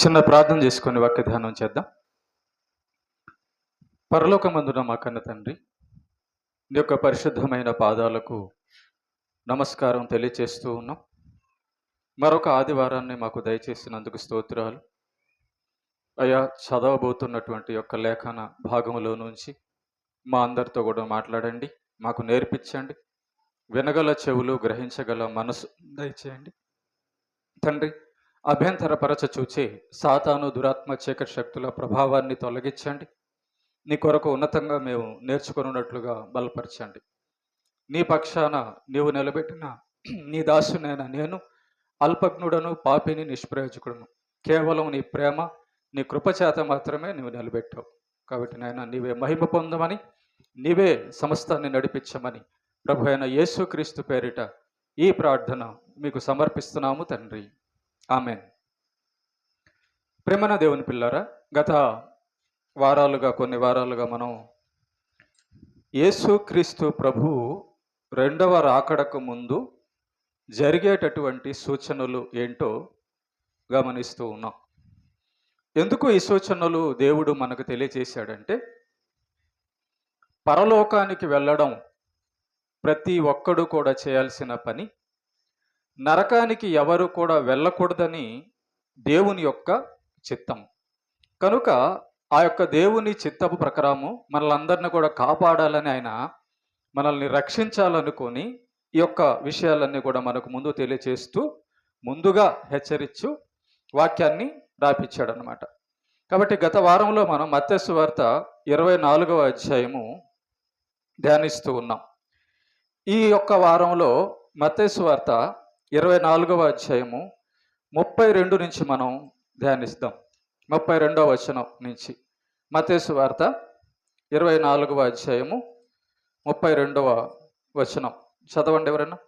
చిన్న ప్రార్థన చేసుకొని వాక్య ధ్యానం చేద్దాం. పరలోకమందున మా కన్న తండ్రి, నీ యొక్క పరిశుద్ధమైన పాదాలకు నమస్కారం తెలియచేస్తూ ఉన్నాం. మరొక ఆదివారాన్ని మాకు దయచేసినందుకు స్తోత్రాలు. అయ్యా, చదవబోతున్నటువంటి యొక్క లేఖన భాగంలో నుంచి మా అందరితో కూడా మాట్లాడండి, మాకు నేర్పించండి. వినగల చెవులు, గ్రహించగల మనసు దయచేయండి తండ్రి. అభ్యంతరపరచ చూచే సాతాను, దురాత్మ, చీకటి శక్తుల ప్రభావాన్ని తొలగించండి. నీ కొరకు ఉన్నతంగా మేము నేర్చుకున్నట్లుగా బలపరచండి. నీ పక్షాన నీవు నిలబెట్టిన నీ దాసునైన నేను అల్పజ్ఞుడను, పాపిని, నిష్ప్రయోజకుడును. కేవలం నీ ప్రేమ, నీ కృపచేత మాత్రమే నీవు నిలబెట్టావు. కాబట్టి నాయన, నీవే మహిమ పొందమని, నీవే సమస్తాన్ని నడిపించమని ప్రభు అయిన యేసుక్రీస్తు పేరిట ఈ ప్రార్థన మీకు సమర్పిస్తున్నాము తండ్రి. ఆమెన్. ప్రేమన దేవుని పిల్లారా, గత కొన్ని వారాలుగా మనం యేసుక్రీస్తు ప్రభువు రెండవ రాకడకు ముందు జరిగేటటువంటి సూచనలు ఏంటో గమనిస్తూ ఉన్నాం. ఎందుకు ఈ సూచనలు దేవుడు మనకు తెలియజేశాడంటే, పరలోకానికి వెళ్ళడం ప్రతి ఒక్కడు కూడా చేయాల్సిన పని, నరకానికి ఎవరు కూడా వెళ్ళకూడదని దేవుని యొక్క చిత్తం. కనుక ఆ యొక్క దేవుని చిత్తపు ప్రకారము మనలందరినీ కూడా కాపాడాలని, ఆయన మనల్ని రక్షించాలనుకొని ఈ యొక్క విషయాలన్నీ కూడా మనకు ముందు తెలియచేస్తూ, ముందుగా హెచ్చరించు వాక్యాన్ని రాపించాడు అనమాట. కాబట్టి గత వారంలో మనం మత్తయి సువార్త 24వ అధ్యాయము ధ్యానిస్తూ ఉన్నాం. ఈ యొక్క వారంలో మత్తయి సువార్త 24వ అధ్యాయము 32 నుంచి మనం ధ్యానిస్తాం. 32వ వచనం నుంచి మత్తయి సువార్త 24వ అధ్యాయము 32వ వచనం చదవండి ఎవరన్నా.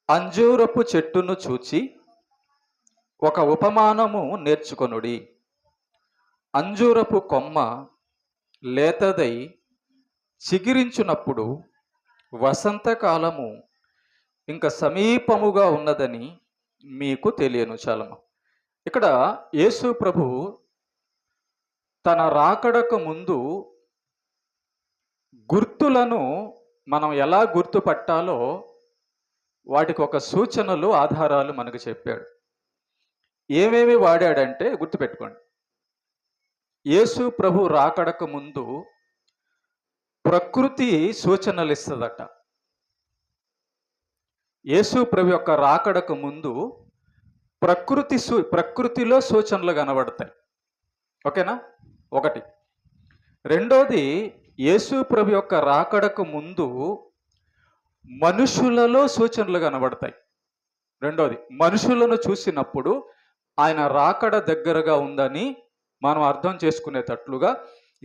అంజూరపు చెట్టును చూచి ఒక ఉపమానము నేర్చుకొనుడి. అంజూరపు కొమ్మ లేతదై చిగిరించునప్పుడు వసంతకాలము ఇంకా సమీపముగా ఉన్నదని మీకు తెలియను. చాలమ్మా. ఇక్కడ యేసు ప్రభు తన రాకడకు ముందు గుర్తులను మనం ఎలా గుర్తుపట్టాలో వాటికి ఒక సూచనలు, ఆధారాలు మనకు చెప్పాడు. ఏమేమి వాడాడంటే గుర్తుపెట్టుకోండి. యేసు ప్రభు రాకడకు ముందు ప్రకృతి సూచనలు ఇస్తుందట. యేసు ప్రభు యొక్క రాకడకు ముందు ప్రకృతిలో సూచనలు కనబడతాయి. ఓకేనా? ఒకటి. రెండోది, యేసు ప్రభు యొక్క రాకడకు ముందు మనుషులలో సూచనలు కనబడతాయి. రెండోది, మనుషులను చూసినప్పుడు ఆయన రాకడ దగ్గరగా ఉందని మనం అర్థం చేసుకునేటట్లుగా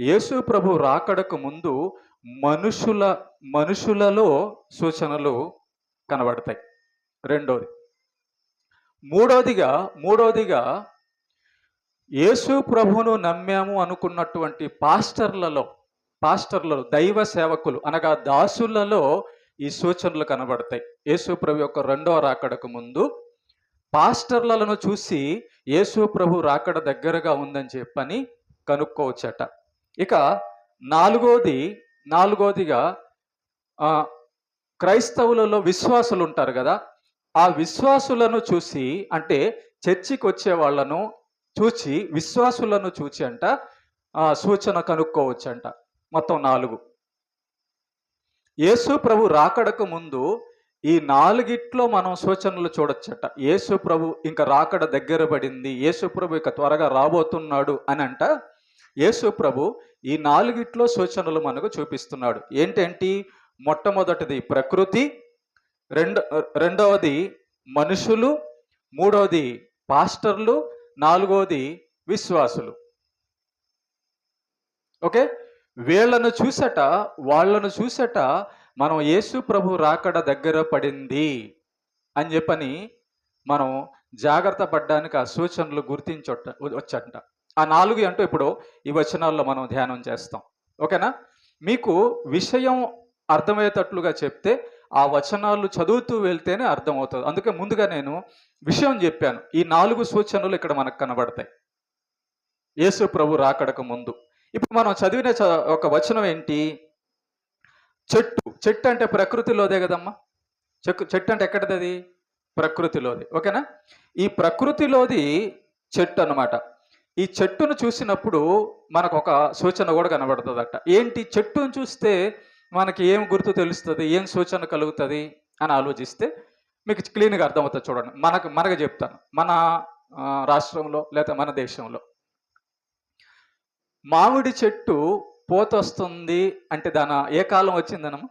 యేసు ప్రభు రాకడకు ముందు మనుషులలో సూచనలు కనబడతాయి. రెండోది. మూడోదిగా యేసు ప్రభును నమ్మాము అనుకున్నటువంటి పాస్టర్లలో దైవ సేవకులు అనగా దాసులలో ఈ సూచనలు కనబడతాయి. యేసు ప్రభు యొక్క రెండవ రాకడకు ముందు పాస్టర్లను చూసి యేసు ప్రభు రాకడ దగ్గరగా ఉందని చెప్పని కనుక్కోవచ్చట. ఇక నాలుగోదిగా క్రైస్తవులలో విశ్వాసులు ఉంటారు కదా, ఆ విశ్వాసులను చూసి, అంటే చర్చికి వచ్చే వాళ్ళను చూచి, విశ్వాసులను చూచి అంట సూచన కనుక్కోవచ్చంట. మొత్తం 4. యేసు ప్రభు రాకడకు ముందు ఈ 4గిట్లో మనం సూచనలు చూడొచ్చట. యేసు ప్రభు ఇంకా రాకడ దగ్గర పడింది, యేసు ప్రభు ఇక త్వరగా రాబోతున్నాడు అని అంట. యేసు ప్రభు ఈ 4గిట్లో సూచనలు మనకు చూపిస్తున్నాడు. ఏంటేంటి? మొట్టమొదటిది ప్రకృతి, రెండవది మనుషులు, మూడవది పాస్టర్లు, నాలుగవది విశ్వాసులు. ఓకే? వాళ్ళను చూసట మనం యేసు ప్రభు రాకడ దగ్గర పడింది అని చెప్పని మనం జాగ్రత్త పడ్డానికి ఆ సూచనలు వచ్చట. ఆ 4 అంటూ ఇప్పుడు ఈ వచనాల్లో మనం ధ్యానం చేస్తాం. ఓకేనా? మీకు విషయం అర్థమయ్యేటట్లుగా చెప్తే ఆ వచనాలు చదువుతూ వెళ్తేనే అర్థమవుతుంది. అందుకే ముందుగా నేను విషయం చెప్పాను. ఈ 4 సూచనలు ఇక్కడ మనకు కనబడతాయి యేసు ప్రభు రాకడకు ముందు. ఇప్పుడు మనం చదివిన ఒక వచనం ఏంటి? చెట్టు. చెట్టు అంటే ప్రకృతిలోదే కదమ్మా. చెట్టు అంటే ఎక్కడిది అది? ప్రకృతిలోది. ఓకేనా? ఈ ప్రకృతిలోది చెట్టు అన్నమాట. ఈ చెట్టును చూసినప్పుడు మనకు ఒక సూచన కూడా కనబడుతుందట. ఏంటి? చెట్టును చూస్తే మనకి ఏం గుర్తు తెలుస్తుంది, ఏం సూచన కలుగుతుంది అని ఆలోచిస్తే మీకు క్లీన్గా అర్థమవుతుంది. చూడండి, మనకు చెప్తాను. మన రాష్ట్రంలో లేదా మన దేశంలో మామిడి చెట్టు పోతొస్తుంది అంటే దాని ఏ కాలం వచ్చిందనమ్మా?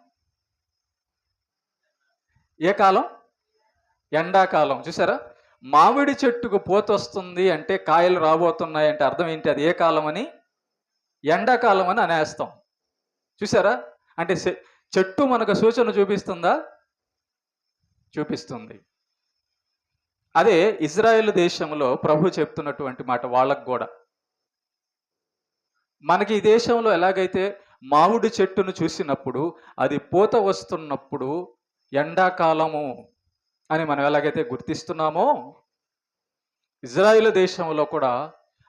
ఏ కాలం? ఎండాకాలం. చూసారా? మామిడి చెట్టుకు పోతొస్తుంది అంటే కాయలు రాబోతున్నాయి అంటే అర్థం ఏంటి? అది ఏ కాలం అని? ఎండాకాలం అని అనేస్తాం. చూసారా? అంటే చెట్టు మనకు సూచన చూపిస్తుందా? చూపిస్తుంది. అదే ఇజ్రాయెల్ దేశంలో ప్రభు చెప్తున్నటువంటి మాట వాళ్ళకు కూడా. మనకి ఈ దేశంలో ఎలాగైతే మామిడి చెట్టును చూసినప్పుడు అది పూత వస్తున్నప్పుడు ఎండాకాలము అని మనం ఎలాగైతే గుర్తిస్తున్నామో, ఇజ్రాయేల్ దేశంలో కూడా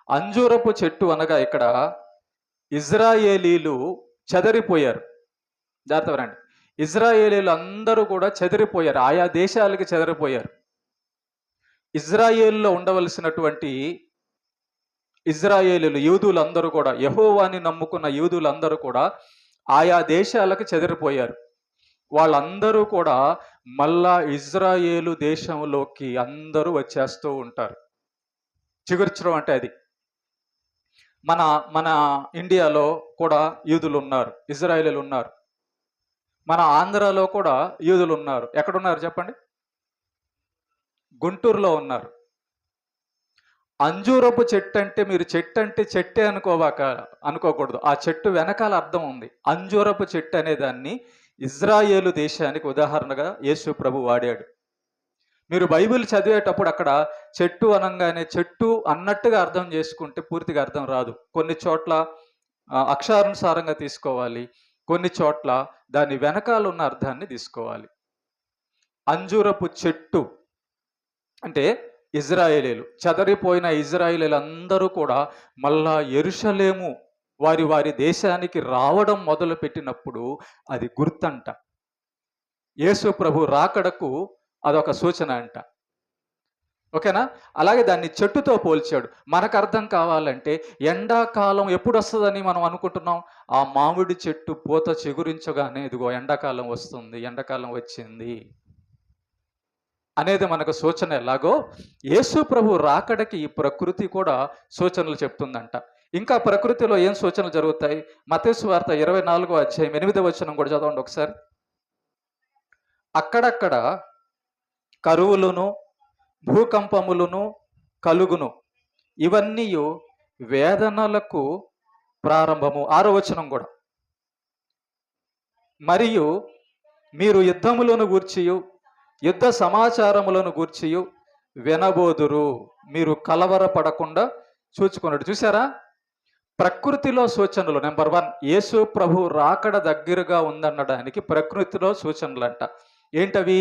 అంజూరపు చెట్టు అనగా ఇక్కడ ఇజ్రాయేలీలు చెదరిపోయారు. జాగ్రత్తగా రండి. ఇజ్రాయేలీలు అందరూ కూడా చెదిరిపోయారు. ఆయా దేశాలకి చెదరిపోయారు. ఇజ్రాయేల్లో ఉండవలసినటువంటి ఇజ్రాయేలీలు యూదులందరూ కూడా, యెహోవాని నమ్ముకున్న యూదులందరూ కూడా ఆయా దేశాలకు చెదిరిపోయారు. వాళ్ళందరూ కూడా మళ్ళా ఇజ్రాయేలు దేశంలోకి అందరూ వచ్చేస్తూ ఉంటారు. చిగుర్చడం అంటే అది. మన ఇండియాలో కూడా యూదులు ఉన్నారు, ఇజ్రాయేలీలు ఉన్నారు. మన ఆంధ్రాలో కూడా యూదులు ఉన్నారు. ఎక్కడున్నారు చెప్పండి? గుంటూరులో ఉన్నారు. అంజూరపు చెట్టు అంటే మీరు చెట్టు అంటే చెట్టే అనుకోకూడదు. ఆ చెట్టు వెనకాల అర్థం ఉంది. అంజూరపు చెట్టు అనే దాన్ని ఇజ్రాయేలు దేశానికి ఉదాహరణగా యేసు ప్రభు వాడాడు. మీరు బైబిల్ చదివేటప్పుడు అక్కడ చెట్టు అనగానే చెట్టు అన్నట్టుగా అర్థం చేసుకుంటే పూర్తిగా అర్థం రాదు. కొన్ని చోట్ల అక్షరానుసారంగా తీసుకోవాలి, కొన్ని చోట్ల దాని వెనకాల ఉన్న అర్థాన్ని తీసుకోవాలి. అంజూరపు చెట్టు అంటే ఇజ్రాయేలీలు, చెదరిపోయిన ఇజ్రాయేలీలు అందరూ కూడా మళ్ళా యెరూషలేము వారి వారి దేశానికి రావడం మొదలు పెట్టినప్పుడు అది గుర్తంట. యేసు ప్రభు రాకడకు అదొక సూచన అంట. ఓకేనా? అలాగే దాన్ని చెట్టుతో పోల్చాడు. మనకు అర్థం కావాలంటే ఎండాకాలం ఎప్పుడు వస్తుందని మనం అనుకుంటున్నాం? ఆ మామిడి చెట్టు పూత చిగురించగానే ఇదిగో ఎండాకాలం వస్తుంది, ఎండాకాలం వచ్చింది అనేది మనకు సూచన. ఎలాగో యేసు ప్రభు రాకడకి ఈ ప్రకృతి కూడా సూచనలు చెప్తుందంట. ఇంకా ప్రకృతిలో ఏం సూచనలు జరుగుతాయి? మత్తయి సువార్త 24వ అధ్యాయం 8వ వచనం కూడా చదవండి ఒకసారి. అక్కడక్కడ కరువులను భూకంపములను కలుగును, ఇవన్నీ వేదనలకు ప్రారంభము. 6వ వచనం కూడా. మరియు మీరు యుద్ధములను గూర్చియు యుద్ధ సమాచారములను గూర్చియు వినబోదురు, మీరు కలవరపడకుండా చూచుకున్నాడు. చూసారా? ప్రకృతిలో సూచనలు. నెంబర్ 1, యేసు ప్రభు రాకడ దగ్గరగా ఉందనడానికి ప్రకృతిలో సూచనలు అంట. ఏంటవి?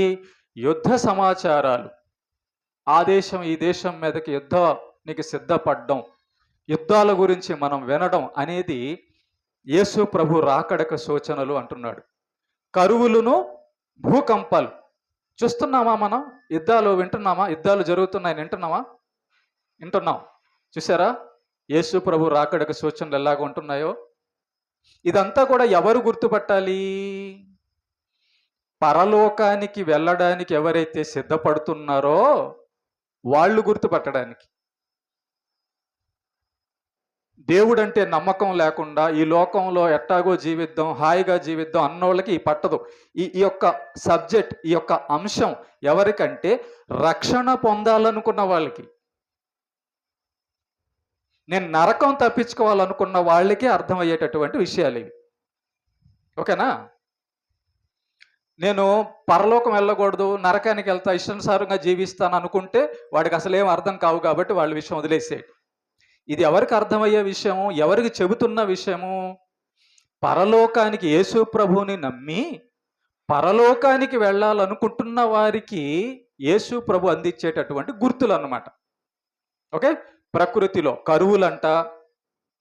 యుద్ధ సమాచారాలు. ఆ దేశం ఈ దేశం మీదకి యుద్ధానికి సిద్ధపడడం, యుద్ధాల గురించి మనం వినడం అనేది యేసు ప్రభు రాకడకు సూచనలు అంటున్నాడు. కరువులను భూకంపాలు చూస్తున్నామా? మనం యుద్ధాలు వింటున్నామా? యుద్ధాలు జరుగుతున్నాయని వింటున్నాం. చూసారా? యేసు ప్రభు రాకడకు సూచనలు ఎలాగ ఉంటున్నాయో. ఇదంతా కూడా ఎవరు గుర్తుపట్టాలి? పరలోకానికి వెళ్ళడానికి ఎవరైతే సిద్ధపడుతున్నారో వాళ్ళు గుర్తుపట్టడానికి. దేవుడంటే నమ్మకం లేకుండా ఈ లోకంలో ఎట్టాగో జీవిద్దాం, హాయిగా జీవిద్దాం అన్నోళ్ళకి ఈ పట్టదు. ఈ యొక్క సబ్జెక్ట్, ఈ యొక్క అంశం ఎవరికంటే రక్షణ పొందాలనుకున్న వాళ్ళకి, నేను నరకం తప్పించుకోవాలనుకున్న వాళ్ళకే అర్థమయ్యేటటువంటి విషయాలు ఇవి. ఓకేనా? నేను పరలోకం వెళ్ళకూడదు, నరకానికి వెళ్తా, ఇష్టానుసారంగా జీవిస్తాను అనుకుంటే వాడికి అసలేం అర్థం కావు. కాబట్టి వాళ్ళ విషయం వదిలేసేయండి. ఇది ఎవరికి అర్థమయ్యే విషయము? ఎవరికి చెబుతున్న విషయము? పరలోకానికి యేసు ప్రభువుని నమ్మి పరలోకానికి వెళ్ళాలనుకుంటున్న వారికి యేసు ప్రభు అందించేటటువంటి గుర్తులు అన్నమాట. ఓకే, ప్రకృతిలో కరువులంట,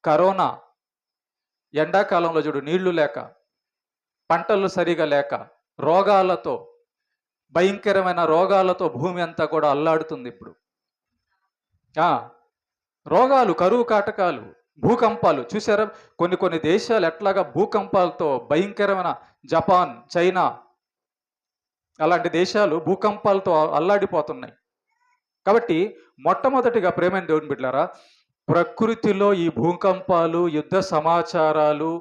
కరోనా, ఎండాకాలంలో చూడు నీళ్లు లేక, పంటలు సరిగా లేక, రోగాలతో, భయంకరమైన రోగాలతో భూమి అంతా కూడా అల్లాడుతుంది ఇప్పుడు. రోగాలు, కరువు కాటకాలు, భూకంపాలు చూసారా? కొన్ని దేశాలు ఎట్లాగా భూకంపాలతో భయంకరమైన, జపాన్, చైనా అలాంటి దేశాలు భూకంపాలతో అల్లాడిపోతున్నాయి. కాబట్టి మొట్టమొదటిగా ప్రేమైన దేవుని బిడ్డలారా, ప్రకృతిలో ఈ భూకంపాలు, యుద్ధ సమాచారాలు,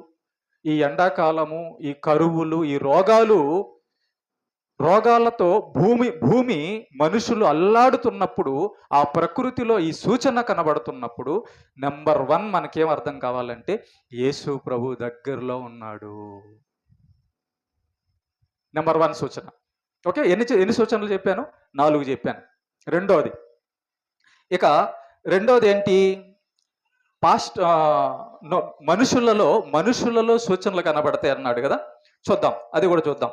ఈ ఎండాకాలము, ఈ కరువులు, ఈ రోగాలతో భూమి మనుషులు అల్లాడుతున్నప్పుడు, ఆ ప్రకృతిలో ఈ సూచన కనబడుతున్నప్పుడు నెంబర్ 1 మనకేం అర్థం కావాలంటే యేసు ప్రభు దగ్గరలో ఉన్నాడు. నెంబర్ 1 సూచన. ఓకే, ఎన్ని సూచనలు చెప్పాను? 4 చెప్పాను. రెండోది ఏంటి? మనుషులలో సూచనలు కనబడతాయి అన్నాడు కదా, చూద్దాం, అది కూడా చూద్దాం.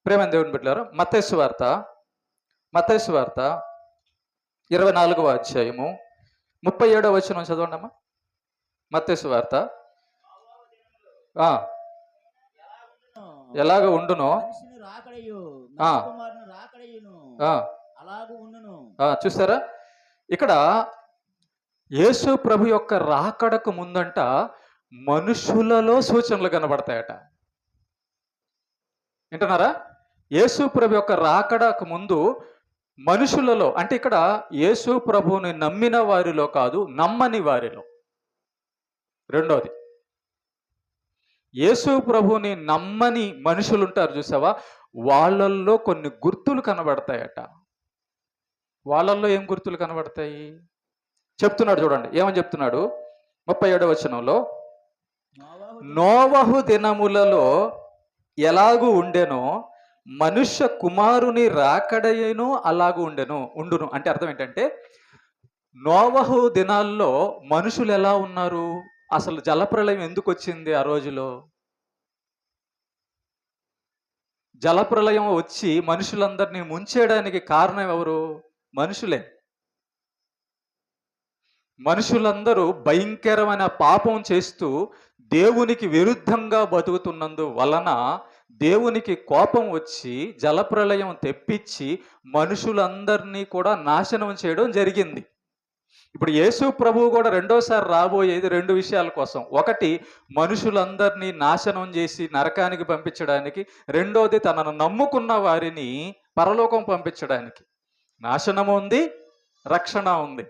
ప్రేమైన దేవుని బిడ్డలారా, మత్తయి సువార్త 24వ అధ్యాయము 37వ వచనం చదవండి అమ్మా. మత్తయి సువార్త ఎలాగ ఉండునో చూసారా? ఇక్కడ యేసు ప్రభు యొక్క రాకడకు ముందంట మనుషులలో సూచనలు కనబడతాయట. వింటున్నారా? యేసు ప్రభు యొక్క రాకడకు ముందు మనుషులలో, అంటే ఇక్కడ యేసు ప్రభువుని నమ్మిన వారిలో కాదు, నమ్మని వారిలో. రెండోది, యేసు ప్రభువుని నమ్మని మనుషులు ఉంటారు చూసావా, వాళ్ళల్లో కొన్ని గుర్తులు కనబడతాయట. వాళ్ళల్లో ఏం గుర్తులు కనబడతాయి చెప్తున్నాడు, చూడండి ఏమని చెప్తున్నాడు. 37వ వచనంలో, నోవహు దినములలో ఎలాగూ ఉండెనో మనుష్య కుమారుని రాకడయ్యను అలాగూ ఉండును. అంటే అర్థం ఏంటంటే, నోవహు దినాల్లో మనుషులు ఎలా ఉన్నారు? అసలు జలప్రళయం ఎందుకు వచ్చింది ఆ రోజులో? జలప్రళయం వచ్చి మనుషులందరినీ ముంచేయడానికి కారణం ఎవరు? మనుషులే. మనుషులందరూ భయంకరమైన పాపం చేస్తూ దేవునికి విరుద్ధంగా బతుకుతున్నందు వలన దేవునికి కోపం వచ్చి జలప్రళయం తెప్పించి మనుషులందరినీ కూడా నాశనం చేయడం జరిగింది. ఇప్పుడు యేసు ప్రభువు కూడా రెండోసారి రాబోయేది 2 విషయాల కోసం. ఒకటి, మనుషులందరినీ నాశనం చేసి నరకానికి పంపించడానికి. రెండోది, తనను నమ్ముకున్న వారిని పరలోకం పంపించడానికి. నాశనము ఉంది, రక్షణ ఉంది.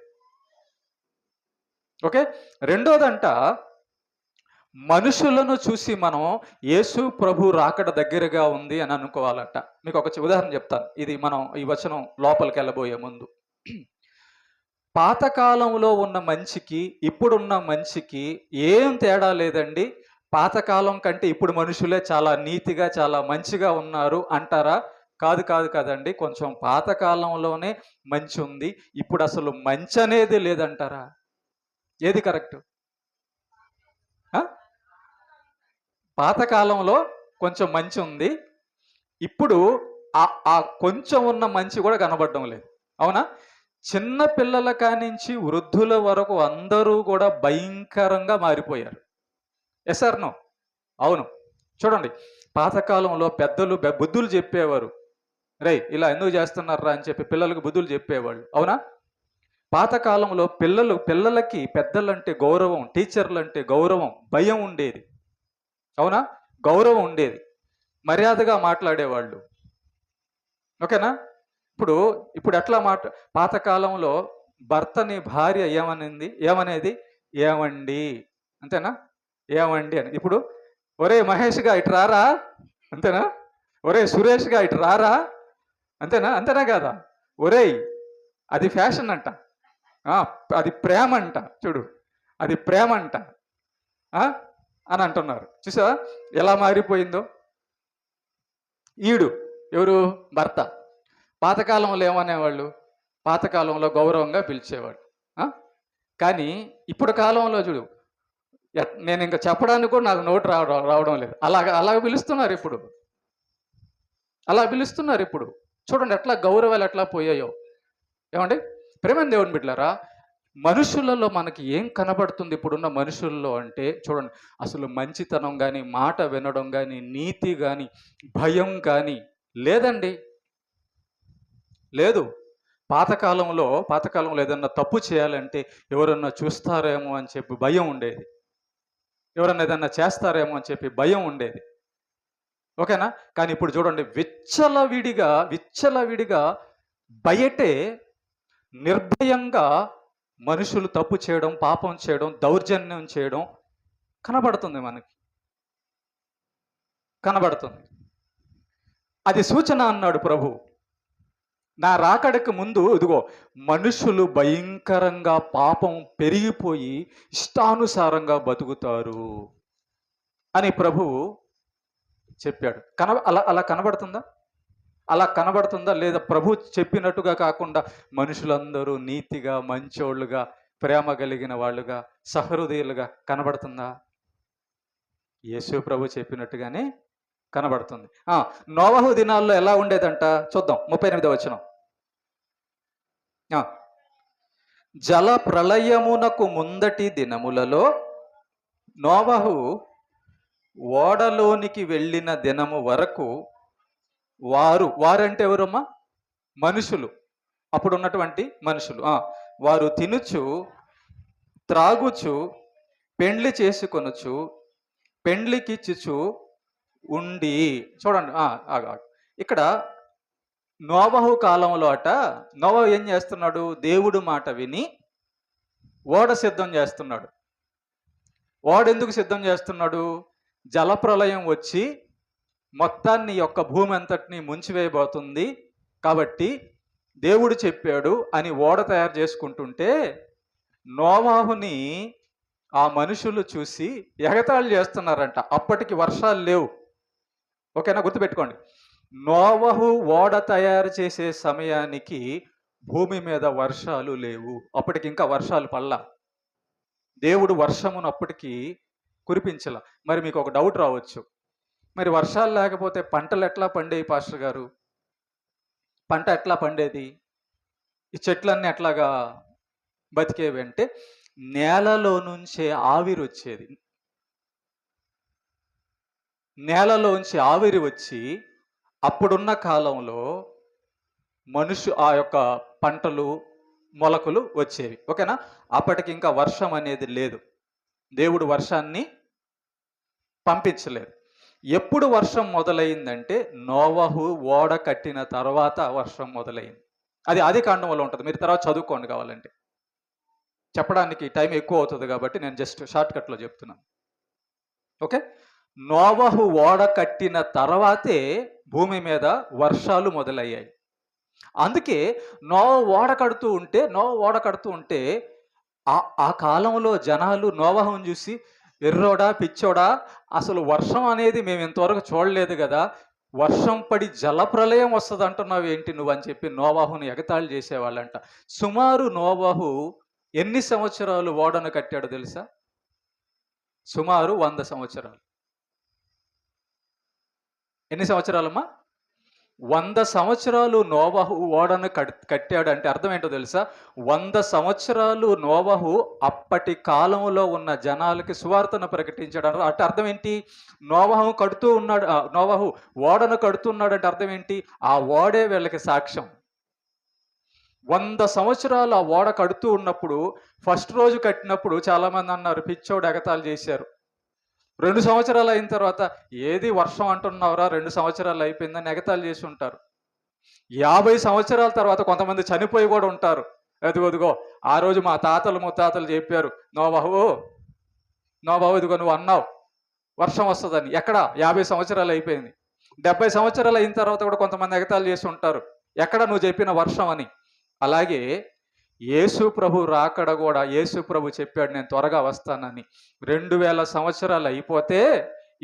ఓకే, రెండోదంట, మనుషులను చూసి మనం యేసు ప్రభు రాకడ దగ్గరగా ఉంది అని అనుకోవాలట. మీకు ఒక ఉదాహరణ చెప్తాను, ఇది మనం ఈ వచనం లోపలికి వెళ్ళబోయే ముందు. పాతకాలంలో ఉన్న మంచికి ఇప్పుడున్న మంచికి ఏం తేడా లేదండి. పాతకాలం కంటే ఇప్పుడు మనుషులే చాలా నీతిగా, చాలా మంచిగా ఉన్నారు అంటారా? కాదండి, కొంచెం పాతకాలంలోనే మంచి ఉంది, ఇప్పుడు అసలు మంచి అనేది లేదంటారా? ఏది కరెక్ట్? పాతకాలంలో కొంచెం మంచి ఉంది, ఇప్పుడు ఆ కొంచెం ఉన్న మంచి కూడా కనబడడం లేదు. అవునా? చిన్న పిల్లల కానించి వృద్ధుల వరకు అందరూ కూడా భయంకరంగా మారిపోయారు. Yes or no? అవును. చూడండి, పాతకాలంలో పెద్దలు బుద్ధులు చెప్పేవారు. ఇలా ఎందుకు చేస్తున్నారా అని చెప్పి పిల్లలకు బుద్ధులు చెప్పేవాళ్ళు. అవునా? పాతకాలంలో పిల్లలకి పెద్దలంటే గౌరవం, టీచర్లంటే గౌరవం, భయం ఉండేది. అవునా? గౌరవం ఉండేది, మర్యాదగా మాట్లాడేవాళ్ళు. ఓకేనా? ఇప్పుడు ఎట్లా పాతకాలంలో భర్తని భార్య ఏమనేది ఏమండి, అంతేనా? ఏమండి అని. ఇప్పుడు ఒరే మహేష్గా ఇటు రారా, అంతేనా? ఒరే సురేష్గా ఇటు రారా, అంతేనా కదా? ఒరేయ్, అది ఫ్యాషన్ అంట, అది ప్రేమ అంట, చూడు అది ప్రేమ అంట అని అంటున్నారు. చూసావా ఎలా మారిపోయిందో? ఎవరు? భర్త. పాతకాలంలో ఏమనేవాళ్ళు? పాతకాలంలో గౌరవంగా పిలిచేవాడు. కానీ ఇప్పుడు కాలంలో చూడు, నేను ఇంకా చెప్పడానికి కూడా నాకు నోటు రావడం లేదు, అలాగ పిలుస్తున్నారు ఇప్పుడు. అలా పిలుస్తున్నారు ఇప్పుడు. చూడండి ఎట్లా గౌరవాలు ఎట్లా పోయాయో. ఏమండి? ప్రేమైన దేవుని బిడ్డలారా, మనుషులలో మనకి ఏం కనబడుతుంది ఇప్పుడున్న మనుషుల్లో అంటే చూడండి, అసలు మంచితనం గాని, మాట వినడం గాని, నీతి గాని, భయం గాని లేదండి. లేదు. పాతకాలంలో ఏదన్నా తప్పు చేయాలంటే ఎవరన్నా చూస్తారేమో అని చెప్పి భయం ఉండేది. ఎవరన్నా ఏదన్నా చేస్తారేమో అని చెప్పి భయం ఉండేది. ఓకేనా? కానీ ఇప్పుడు చూడండి, విచ్చలవిడిగా బయటే నిర్భయంగా మనుషులు తప్పు చేయడం, పాపం చేయడం, దౌర్జన్యం చేయడం కనబడుతుంది మనకి. కనబడుతుంది. అది సూచన అన్నాడు ప్రభు. నా రాకడకు ముందు ఇదిగో మనుషులు భయంకరంగా పాపం పెరిగిపోయి ఇష్టానుసారంగా బతుకుతారు అని ప్రభువు చెప్పాడు. అలా కనబడుతుందా? అలా కనబడుతుందా? లేదా ప్రభు చెప్పినట్టుగా కాకుండా మనుషులందరూ నీతిగా, మంచోళ్ళుగా, ప్రేమ కలిగిన వాళ్ళుగా, సహృదయులుగా కనబడుతుందా? యేసు ప్రభు చెప్పినట్టుగానే కనబడుతుంది. నోవహు దినాల్లో ఎలా ఉండేదంట చూద్దాం. 38వ వచనం. జల ప్రళయమునకు ముందటి దినములలో నోవహు ఓడలోనికి వెళ్ళిన దినము వరకు వారంటే ఎవరమ్మా? మనుషులు. అప్పుడు ఉన్నటువంటి మనుషులు. వారు తినుచు, త్రాగుచు, పెండ్లి చేసుకొనుచు, పెండ్లికిచ్చుచు ఉండి. చూడండి, ఇక్కడ నోవహు కాలంలో నోవహు ఏం చేస్తున్నాడు? దేవుడు మాట విని ఓడ సిద్ధం చేస్తున్నాడు. ఓడ ఎందుకు సిద్ధం చేస్తున్నాడు? జలప్రళయం వచ్చి మొత్తాన్ని యొక్క భూమి అంతటిని ముంచివేయబోతుంది కాబట్టి దేవుడు చెప్పాడు అని ఓడ తయారు చేసుకుంటుంటే నోవహుని ఆ మనుషులు చూసి ఎగతాళి చేస్తున్నారంట. అప్పటికి వర్షాలు లేవు. ఓకేనా? గుర్తుపెట్టుకోండి. నోవహు ఓడ తయారు చేసే సమయానికి భూమి మీద వర్షాలు లేవు. అప్పటికి ఇంకా వర్షాలు పడలా. దేవుడు వర్షమును అప్పటికి కురిపించల. మరి మీకు ఒక డౌట్ రావచ్చు, మరి వర్షాలు లేకపోతే పంటలు ఎట్లా పండేవి పాస్టర్ గారు? పంట ఎట్లా పండేది? ఈ చెట్లన్నీ ఎట్లాగా బతికేవి అంటే నేలలో నుంచే ఆవిరి వచ్చేది. నేలలోంచి ఆవిరి వచ్చి అప్పుడున్న కాలంలో ఆ యొక్క పంటలు, మొలకలు వచ్చేవి. ఓకేనా? అప్పటికి ఇంకా వర్షం అనేది లేదు. దేవుడు వర్షాన్ని పంపించలేదు. ఎప్పుడు వర్షం మొదలైందంటే నోవహు ఓడ కట్టిన తర్వాత వర్షం మొదలైంది. అది ఆది కాండంలో ఉంటుంది. మీరు తర్వాత చదువుకోండి కావాలంటే. చెప్పడానికి టైం ఎక్కువ అవుతుంది కాబట్టి నేను జస్ట్ షార్ట్ కట్లో చెప్తున్నాను. ఓకే? నోవహు ఓడ కట్టిన తర్వాతే భూమి మీద వర్షాలు మొదలయ్యాయి. అందుకే నోవహు ఓడ కడుతూ ఉంటే ఆ కాలంలో జనాలు నోవహుని చూసి, ఎర్రోడా, పిచ్చోడా, అసలు వర్షం అనేది మేము ఇంతవరకు చూడలేదు కదా, వర్షం పడి జలప్రలయం వస్తుంది అంటున్నావు ఏంటి నువ్వు అని చెప్పి నోవహుని ఎగతాళి చేసేవాళ్ళంట. సుమారు నోవహు ఎన్ని సంవత్సరాలు ఓడను కట్టాడు తెలుసా? సుమారు 100 సంవత్సరాలు. ఎన్ని సంవత్సరాలమ్మా? 100 సంవత్సరాలు నోవహు ఓడను కట్టాడు. అంటే అర్థం ఏంటో తెలుసా? 100 సంవత్సరాలు నోవహు అప్పటి కాలంలో ఉన్న జనాలకి సువార్తను ప్రకటించాడు. అంటే అర్థం ఏంటి? నోవహు ఓడను కడుతున్నాడు అంటే అర్థం ఏంటి? ఆ ఓడే వీళ్ళకి సాక్ష్యం. 100 సంవత్సరాలు ఆ ఓడ కడుతూ ఉన్నప్పుడు ఫస్ట్ రోజు కట్టినప్పుడు చాలామంది అన్నారు, పిచ్చోడు, ఎగతాళి చేశారు. 2 సంవత్సరాలు అయిన తర్వాత ఏది వర్షం అంటున్నావురా, 2 సంవత్సరాలు అయిపోయిందని ఎగతాళి చేసి ఉంటారు. 50 సంవత్సరాల తర్వాత కొంతమంది చనిపోయి కూడా ఉంటారు. ఎదుగో ఆ రోజు మా తాతలు ముత్తాతలు చెప్పారు, నోవహు ఇదిగో నువ్వు అన్నావు వర్షం వస్తుందని. ఎక్కడ? 50 సంవత్సరాలు అయిపోయింది. 70 సంవత్సరాలు అయిన తర్వాత కూడా కొంతమంది ఎగతాళి చేసి ఉంటారు, ఎక్కడ నువ్వు చెప్పిన వర్షం అని. అలాగే యేసు ప్రభు రాకడ కూడా యేసు ప్రభు చెప్పాడు, నేను త్వరగా వస్తానని. 2000 సంవత్సరాలు అయిపోతే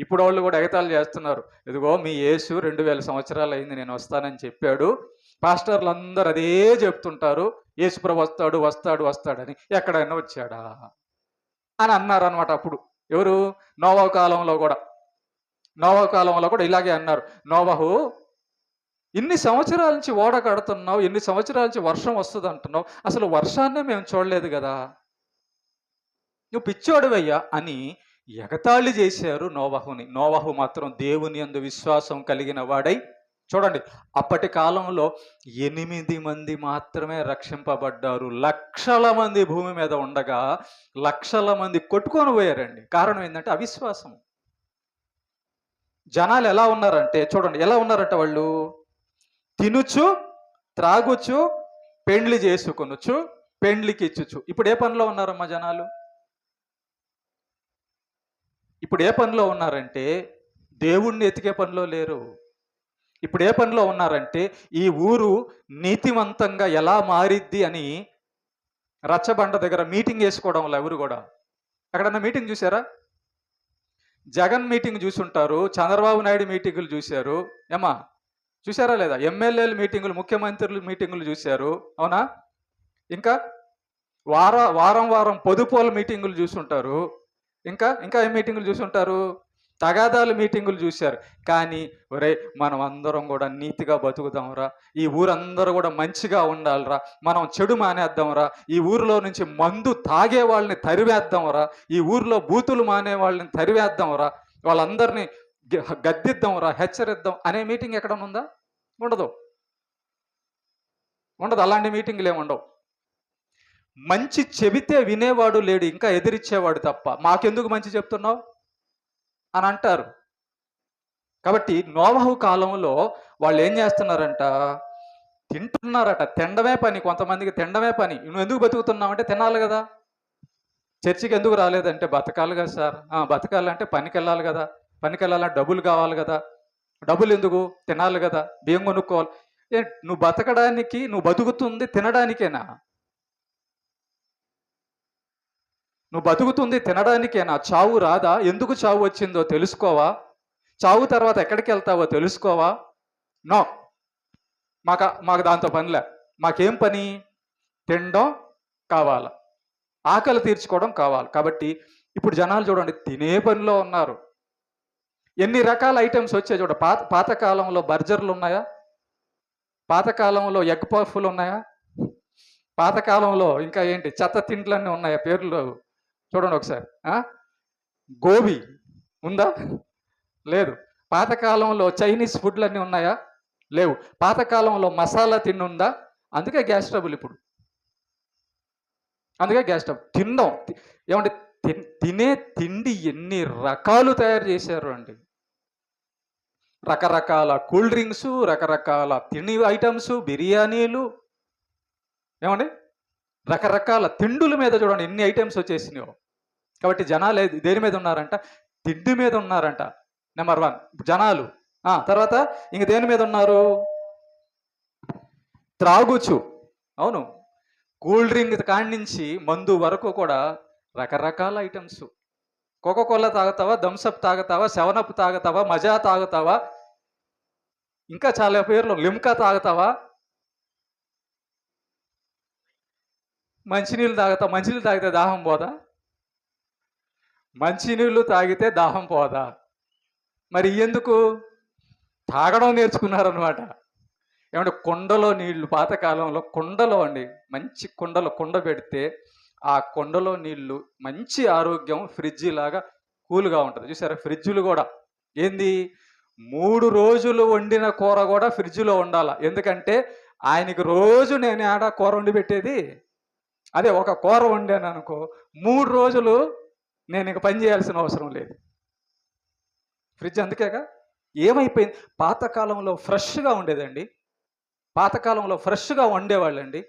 ఇప్పుడు వాళ్ళు కూడా ఎగతాళి చేస్తున్నారు, ఇదిగో మీ యేసు 2000 సంవత్సరాలు అయింది, నేను వస్తానని చెప్పాడు. పాస్టర్లు అందరూ అదే చెప్తుంటారు, యేసు ప్రభు వస్తాడని. ఎక్కడైనా వచ్చాడా అని అన్నారు అనమాట. అప్పుడు ఎవరు? నోవహు కాలంలో కూడా ఇలాగే అన్నారు. నోవహు ఇన్ని సంవత్సరాల నుంచి ఓడ కడుతున్నావు, ఎన్ని సంవత్సరాల నుంచి వర్షం వస్తుంది అంటున్నావు, అసలు వర్షాన్నే మేము చూడలేదు కదా, నువ్వు పిచ్చోడివయ్యా అని ఎగతాళి చేశారు నోవహుని. నోవహు మాత్రం దేవుని యందు విశ్వాసం కలిగిన వాడై, చూడండి, అప్పటి కాలంలో 8 మంది మాత్రమే రక్షింపబడ్డారు. లక్షల మంది భూమి మీద ఉండగా లక్షల మంది కొట్టుకొని పోయారండి. కారణం ఏంటంటే అవిశ్వాసం. జనాలు ఎలా ఉన్నారంటే, చూడండి ఎలా ఉన్నారంట, వాళ్ళు తినుచు త్రాగుచు పెండ్లి చేసుకొనుచు పెండ్లికి ఇచ్చుచు. ఇప్పుడు ఏ పనిలో ఉన్నారమ్మా జనాలు? ఇప్పుడు ఏ పనిలో ఉన్నారంటే దేవుణ్ణి ఎతికే పనిలో లేరు. ఇప్పుడు ఏ పనిలో ఉన్నారంటే ఈ ఊరు నీతివంతంగా ఎలా మారిద్ది అని రచ్చబండ దగ్గర మీటింగ్ వేసుకోవడంలో. ఎవరు కూడా ఎక్కడన్నా మీటింగ్ చూసారా? జగన్ మీటింగ్ చూసుంటారు, చంద్రబాబు నాయుడు మీటింగులు చూశారు, ఏమా చూసారా లేదా? ఎమ్మెల్యేల మీటింగులు, ముఖ్యమంత్రుల మీటింగులు చూశారు, అవునా? ఇంకా వారం పొదుపోల మీటింగులు చూసుంటారు, ఇంకా ఏం మీటింగులు చూసుంటారు? తగాదాల మీటింగులు చూశారు. కానీ ఒరే, మనం అందరం కూడా నీతిగా బతుకుదాంరా, ఈ ఊరందరూ కూడా మంచిగా ఉండాలిరా, మనం చెడు మానేద్దాంరా, ఈ ఊరిలో నుంచి మందు తాగే వాళ్ళని తరివేద్దాంరా, ఈ ఊరిలో బూతులు మానే వాళ్ళని తరివేద్దాంరా, వాళ్ళందరినీ గద్దిద్దాంరా, హెచ్చరిద్దాం అనే మీటింగ్ ఎక్కడ ఉందా? ఉండదు. అలాంటి మీటింగులు ఏమి ఉండవు. మంచి చెబితే వినేవాడు లేడు, ఇంకా ఎదిరిచ్చేవాడు తప్ప. మాకెందుకు మంచి చెప్తున్నావు అని అంటారు. కాబట్టి నోవహు కాలంలో వాళ్ళు ఏం చేస్తున్నారంట? తింటున్నారట. తినడమే పని, కొంతమందికి తినడమే పని. నువ్వు ఎందుకు బతుకుతున్నావు అంటే తినాలి కదా. చర్చికి ఎందుకు రాలేదంటే బతకాలి కదా సార్. బతకాలంటే పనికి వెళ్ళాలి కదా, పనికి వెళ్ళాలంటే డబ్బులు కావాలి కదా, డబ్బులు ఎందుకు? తినాలి కదా, బియ్యం కొనుక్కోవాలి. నువ్వు బతకడానికి, నువ్వు బతుకుతుంది తినడానికేనా? నువ్వు బతుకుతుంది తినడానికేనా? చావు రాదా? ఎందుకు చావు వచ్చిందో తెలుసుకోవా? చావు తర్వాత ఎక్కడికి వెళ్తావో తెలుసుకోవా? నో, మాకు దాంతో పనిలే. మాకేం పని? తినడం కావాలా, ఆకలి తీర్చుకోవడం కావాలి. కాబట్టి ఇప్పుడు జనాలు చూడండి తినే పనిలో ఉన్నారు. ఎన్ని రకాల ఐటమ్స్ వచ్చాయి చూడ. పాతకాలంలో బర్జర్లు ఉన్నాయా? పాతకాలంలో ఎగ్ పఫ్లు ఉన్నాయా? పాతకాలంలో ఇంకా ఏంటి చెత్త తిండ్లన్నీ ఉన్నాయా? పేర్లు చూడండి ఒకసారి. గోబీ ఉందా? లేదు. పాతకాలంలో చైనీస్ ఫుడ్లన్నీ ఉన్నాయా? లేవు. పాతకాలంలో మసాలా తిండి ఉందా? అందుకే గ్యాస్ ట్రబుల్ ఇప్పుడు. అందుకే గ్యాస్ ట్రబుల్. తినడం ఏమంటే తినే తిండి ఎన్ని రకాలు తయారు చేశారు అండి. రకరకాల కూల్ డ్రింక్స్, రకరకాల తిండి ఐటమ్స్, బిర్యానీలు, ఏమండి రకరకాల తిండుల మీద చూడండి ఎన్ని ఐటమ్స్ వచ్చేసినాయో. కాబట్టి జనాలు దేని మీద ఉన్నారంట? తిండి మీద ఉన్నారంట. నెంబర్ 1 జనాలు. తర్వాత ఇంక దేని మీద ఉన్నారు? త్రాగుచు. అవును, కూల్ డ్రింక్ కాడి నుంచి మందు వరకు కూడా రకరకాల ఐటమ్స్. కోకోకోలా తాగుతావా, థమ్సప్ తాగుతావా, 7 అప్ తాగుతావా, మజా తాగుతావా, ఇంకా చాలా పేర్లు, లిమ్కా తాగుతావా, మంచినీళ్ళు తాగుతావా. మంచినీళ్ళు తాగితే దాహం పోదా? మంచినీళ్ళు తాగితే దాహం పోదా? మరి ఎందుకు? తాగడం నేర్చుకున్నారనమాట. ఏమంటే కుండలో నీళ్లు, పాతకాలంలో కుండలో అండి, మంచి కుండ పెడితే ఆ కుండలో నీళ్లు మంచి ఆరోగ్యం, ఫ్రిడ్జ్ లాగా కూల్గా ఉంటుంది. చూసారా? ఫ్రిడ్జులు కూడా ఏంది 3 రోజులు వండిన కూర కూడా ఫ్రిడ్జ్లో ఉండాల. ఎందుకంటే ఆయనకి రోజు నేను ఆడ కూర వండి పెట్టేది. అదే ఒక కూర వండాను అనుకో, 3 రోజులు నేను ఇక పని చేయాల్సిన అవసరం లేదు. ఫ్రిడ్జ్ అందుకేగా. ఏమైపోయింది? పాతకాలంలో ఫ్రెష్గా ఉండేదండి. పాతకాలంలో ఫ్రెష్గా వండేవాళ్ళండి.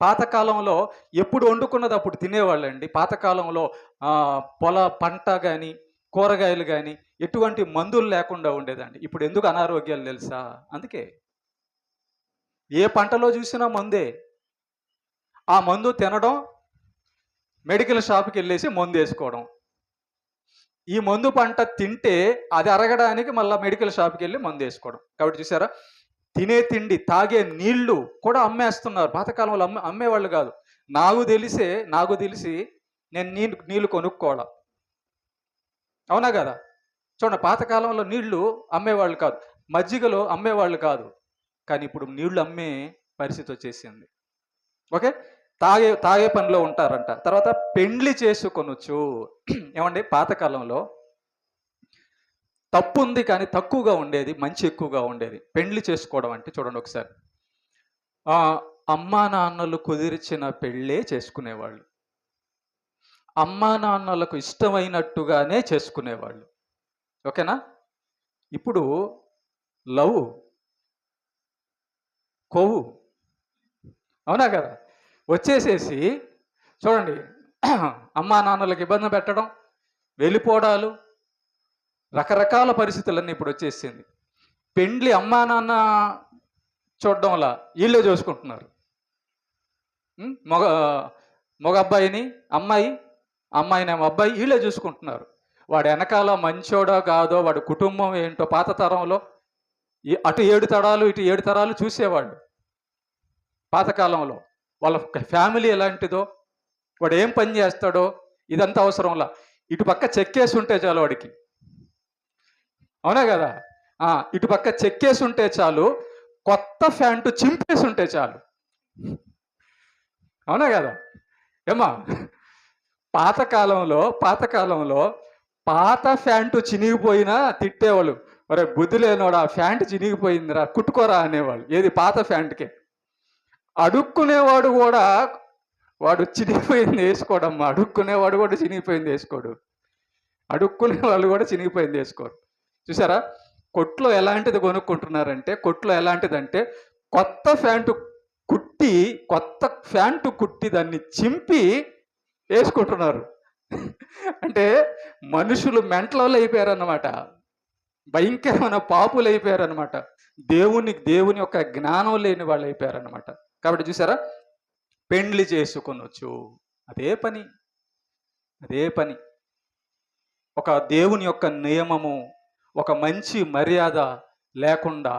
పాతకాలంలో ఎప్పుడు వండుకున్నది అప్పుడు తినేవాళ్ళండి. పాతకాలంలో పంట కానీ కూరగాయలు కానీ ఎటువంటి మందులు లేకుండా ఉండేదండి. ఇప్పుడు ఎందుకు అనారోగ్యాలు తెలుసా? అందుకే. ఏ పంటలో చూసినా మందే. ఆ మందు తినడం, మెడికల్ షాప్కి వెళ్ళేసి మందు వేసుకోవడం. ఈ మందు పంట తింటే అది అరగడానికి మళ్ళీ మెడికల్ షాప్కి వెళ్ళి మందు వేసుకోవడం. కాబట్టి చూసారా, తినే తిండి, తాగే నీళ్లు కూడా అమ్మేస్తున్నారు. పాతకాలంలో అమ్మేవాళ్ళు కాదు. నాకు తెలిసి నేను నీళ్లు కొనుక్కోవడం. అవునా కదా? చూడండి, పాతకాలంలో నీళ్లు అమ్మేవాళ్ళు కాదు, మజ్జిగలో అమ్మేవాళ్ళు కాదు. కానీ ఇప్పుడు నీళ్లు అమ్మే పరిస్థితి వచ్చేసింది. ఓకే, తాగే తాగే పనిలో ఉంటారంట. తర్వాత పెండ్లి చేసుకొనొచ్చు. ఏమండి, పాతకాలంలో తప్పు ఉంది కానీ తక్కువగా ఉండేది, మంచి ఎక్కువగా ఉండేది. పెండ్లి చేసుకోవడం అంటే చూడండి ఒకసారి, అమ్మా నాన్నలు కుదిర్చిన పెళ్ళే చేసుకునేవాళ్ళు, అమ్మా నాన్నలకు ఇష్టమైనట్టుగానే చేసుకునేవాళ్ళు. ఓకేనా? ఇప్పుడు లవ్, కొవ్వు, అవునా కదా, వచ్చేసేసి చూడండి, అమ్మా నాన్నలకు ఇబ్బంది పెట్టడం, వెళ్ళిపోవడాలు, రకరకాల పరిస్థితులన్నీ ఇప్పుడు వచ్చేసింది. పెండ్లి అమ్మా నాన్న చూడడంలా వీళ్ళే చూసుకుంటున్నారు. మగ అబ్బాయిని అమ్మాయి, అమ్మాయినేమో అబ్బాయి, వీళ్ళే చూసుకుంటున్నారు. వాడు వెనకాల మంచోడో కాదో, వాడు కుటుంబం ఏంటో, పాత తరంలో అటు 7 తరాలు ఇటు 7 తరాలు చూసేవాళ్ళు. పాతకాలంలో వాళ్ళ ఫ్యామిలీ ఎలాంటిదో, వాడు ఏం పని చేస్తాడో, ఇదంతా అవసరంలా. ఇటు పక్క చెక్కేసి ఉంటే చాలు వాడికి, అవునా కదా, ఇటు పక్క చెక్కేసి ఉంటే చాలు, కొత్త ప్యాంటు చింపేసి ఉంటే చాలు, అవునా కదా ఏమా. పాతకాలంలో పాత ప్యాంటు చినిగిపోయినా తిట్టేవాళ్ళు, మరి బుద్ధి లేనోడు ఆ ప్యాంటు చినిగిపోయిందిరా కుట్టుకోరా అనేవాళ్ళు. ఏది, పాత ప్యాంటుకే. అడుక్కునేవాడు కూడా వాడు చినిగిపోయింది వేసుకోడమ్మా, అడుక్కునేవాడు కూడా చినిగిపోయింది వేసుకోడు, అడుక్కునే వాళ్ళు కూడా చినిగిపోయింది వేసుకోరు. చూసారా, కొట్లో ఎలాంటిది కొనుక్కుంటున్నారంటే, కొట్లో ఎలాంటిదంటే కొత్త ప్యాంటు కుట్టి దాన్ని చింపి వేసుకుంటున్నారు. అంటే మనుషులు మెంటలు అయిపోయారన్నమాట, భయంకరమైన పాపులు అయిపోయారన్నమాట, దేవుని యొక్క జ్ఞానం లేని వాళ్ళు అయిపోయారన్నమాట. కాబట్టి చూసారా, పెండ్లి చేసుకొనొచ్చు, అదే పని. ఒక దేవుని యొక్క నియమము, ఒక మంచి మర్యాద లేకుండా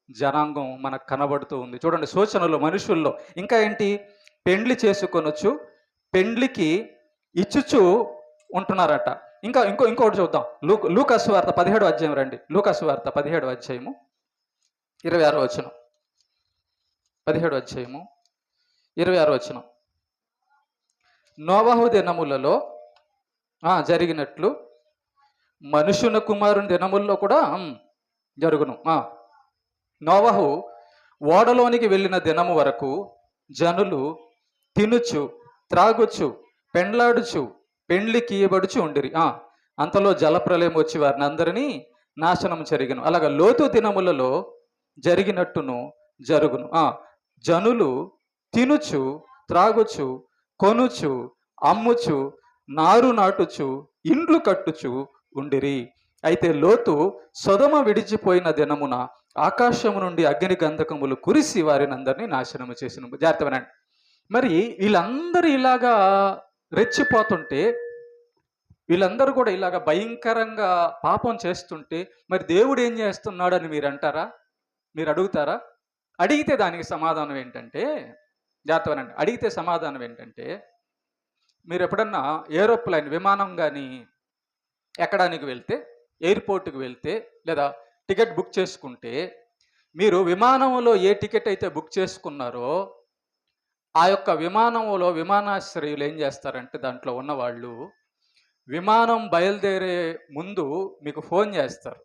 జనాంగం మనకు కనబడుతూ ఉంది. చూడండి, సూచనలు మనుషుల్లో ఇంకా ఏంటి, పెండ్లి చేసుకొనొచ్చు, పెండ్లికి ఇచ్చుచు ఉంటున్నారట. ఇంకోటి చూద్దాం. లూకాసు వార్త 17వ అధ్యాయం రండి. లూకాసు వార్త 17వ అధ్యాయము 26వ వచనం. 17వ అధ్యాయము 26వ వచనం. నోవహు దినములలో జరిగినట్లు మనుషుల కుమారుని దినముల్లో కూడా జరుగును. నోవహు ఓడలోనికి వెళ్ళిన దినము వరకు జనులు తినుచు త్రాగుచు పెండ్లాడుచు పెండ్లికి ఇయ్యబడుచు ఉండిరి. అంతలో జలప్రలయం వచ్చి వారిని అందరినీ నాశనం జరిగిను. అలాగా లోతు దినములలో జరిగినట్టును జరుగును. జనులు తినుచు త్రాగుచు కొనుచు అమ్ముచు నారు నాటుచు ఇండ్లు కట్టుచు ఉండిరి. అయితే లోతు సొదొమ విడిచిపోయిన దినమున ఆకాశము నుండి అగ్ని గంధకములు కురిసి వారిని అందరినీ నాశనము చేసిన. జాగ్రత్త వినండి. మరి వీళ్ళందరూ ఇలాగా రెచ్చిపోతుంటే, వీళ్ళందరూ కూడా ఇలాగ భయంకరంగా పాపం చేస్తుంటే, మరి దేవుడు ఏం చేస్తున్నాడు అని మీరు అంటారా? మీరు అడుగుతారా? అడిగితే దానికి సమాధానం ఏంటంటే, జాగ్రత్త వినండి, అడిగితే సమాధానం ఏంటంటే, మీరు ఎప్పుడన్నా ఏరోప్లేన్ విమానం కానీ ఎక్కడానికి వెళ్తే, ఎయిర్పోర్ట్కి వెళ్తే, లేదా టికెట్ బుక్ చేసుకుంటే, మీరు విమానంలో ఏ టికెట్ అయితే బుక్ చేసుకున్నారో ఆ యొక్క విమానంలో విమానాశ్రయులు ఏం చేస్తారంటే, దాంట్లో ఉన్నవాళ్ళు విమానం బయలుదేరే ముందు మీకు ఫోన్ చేస్తారు.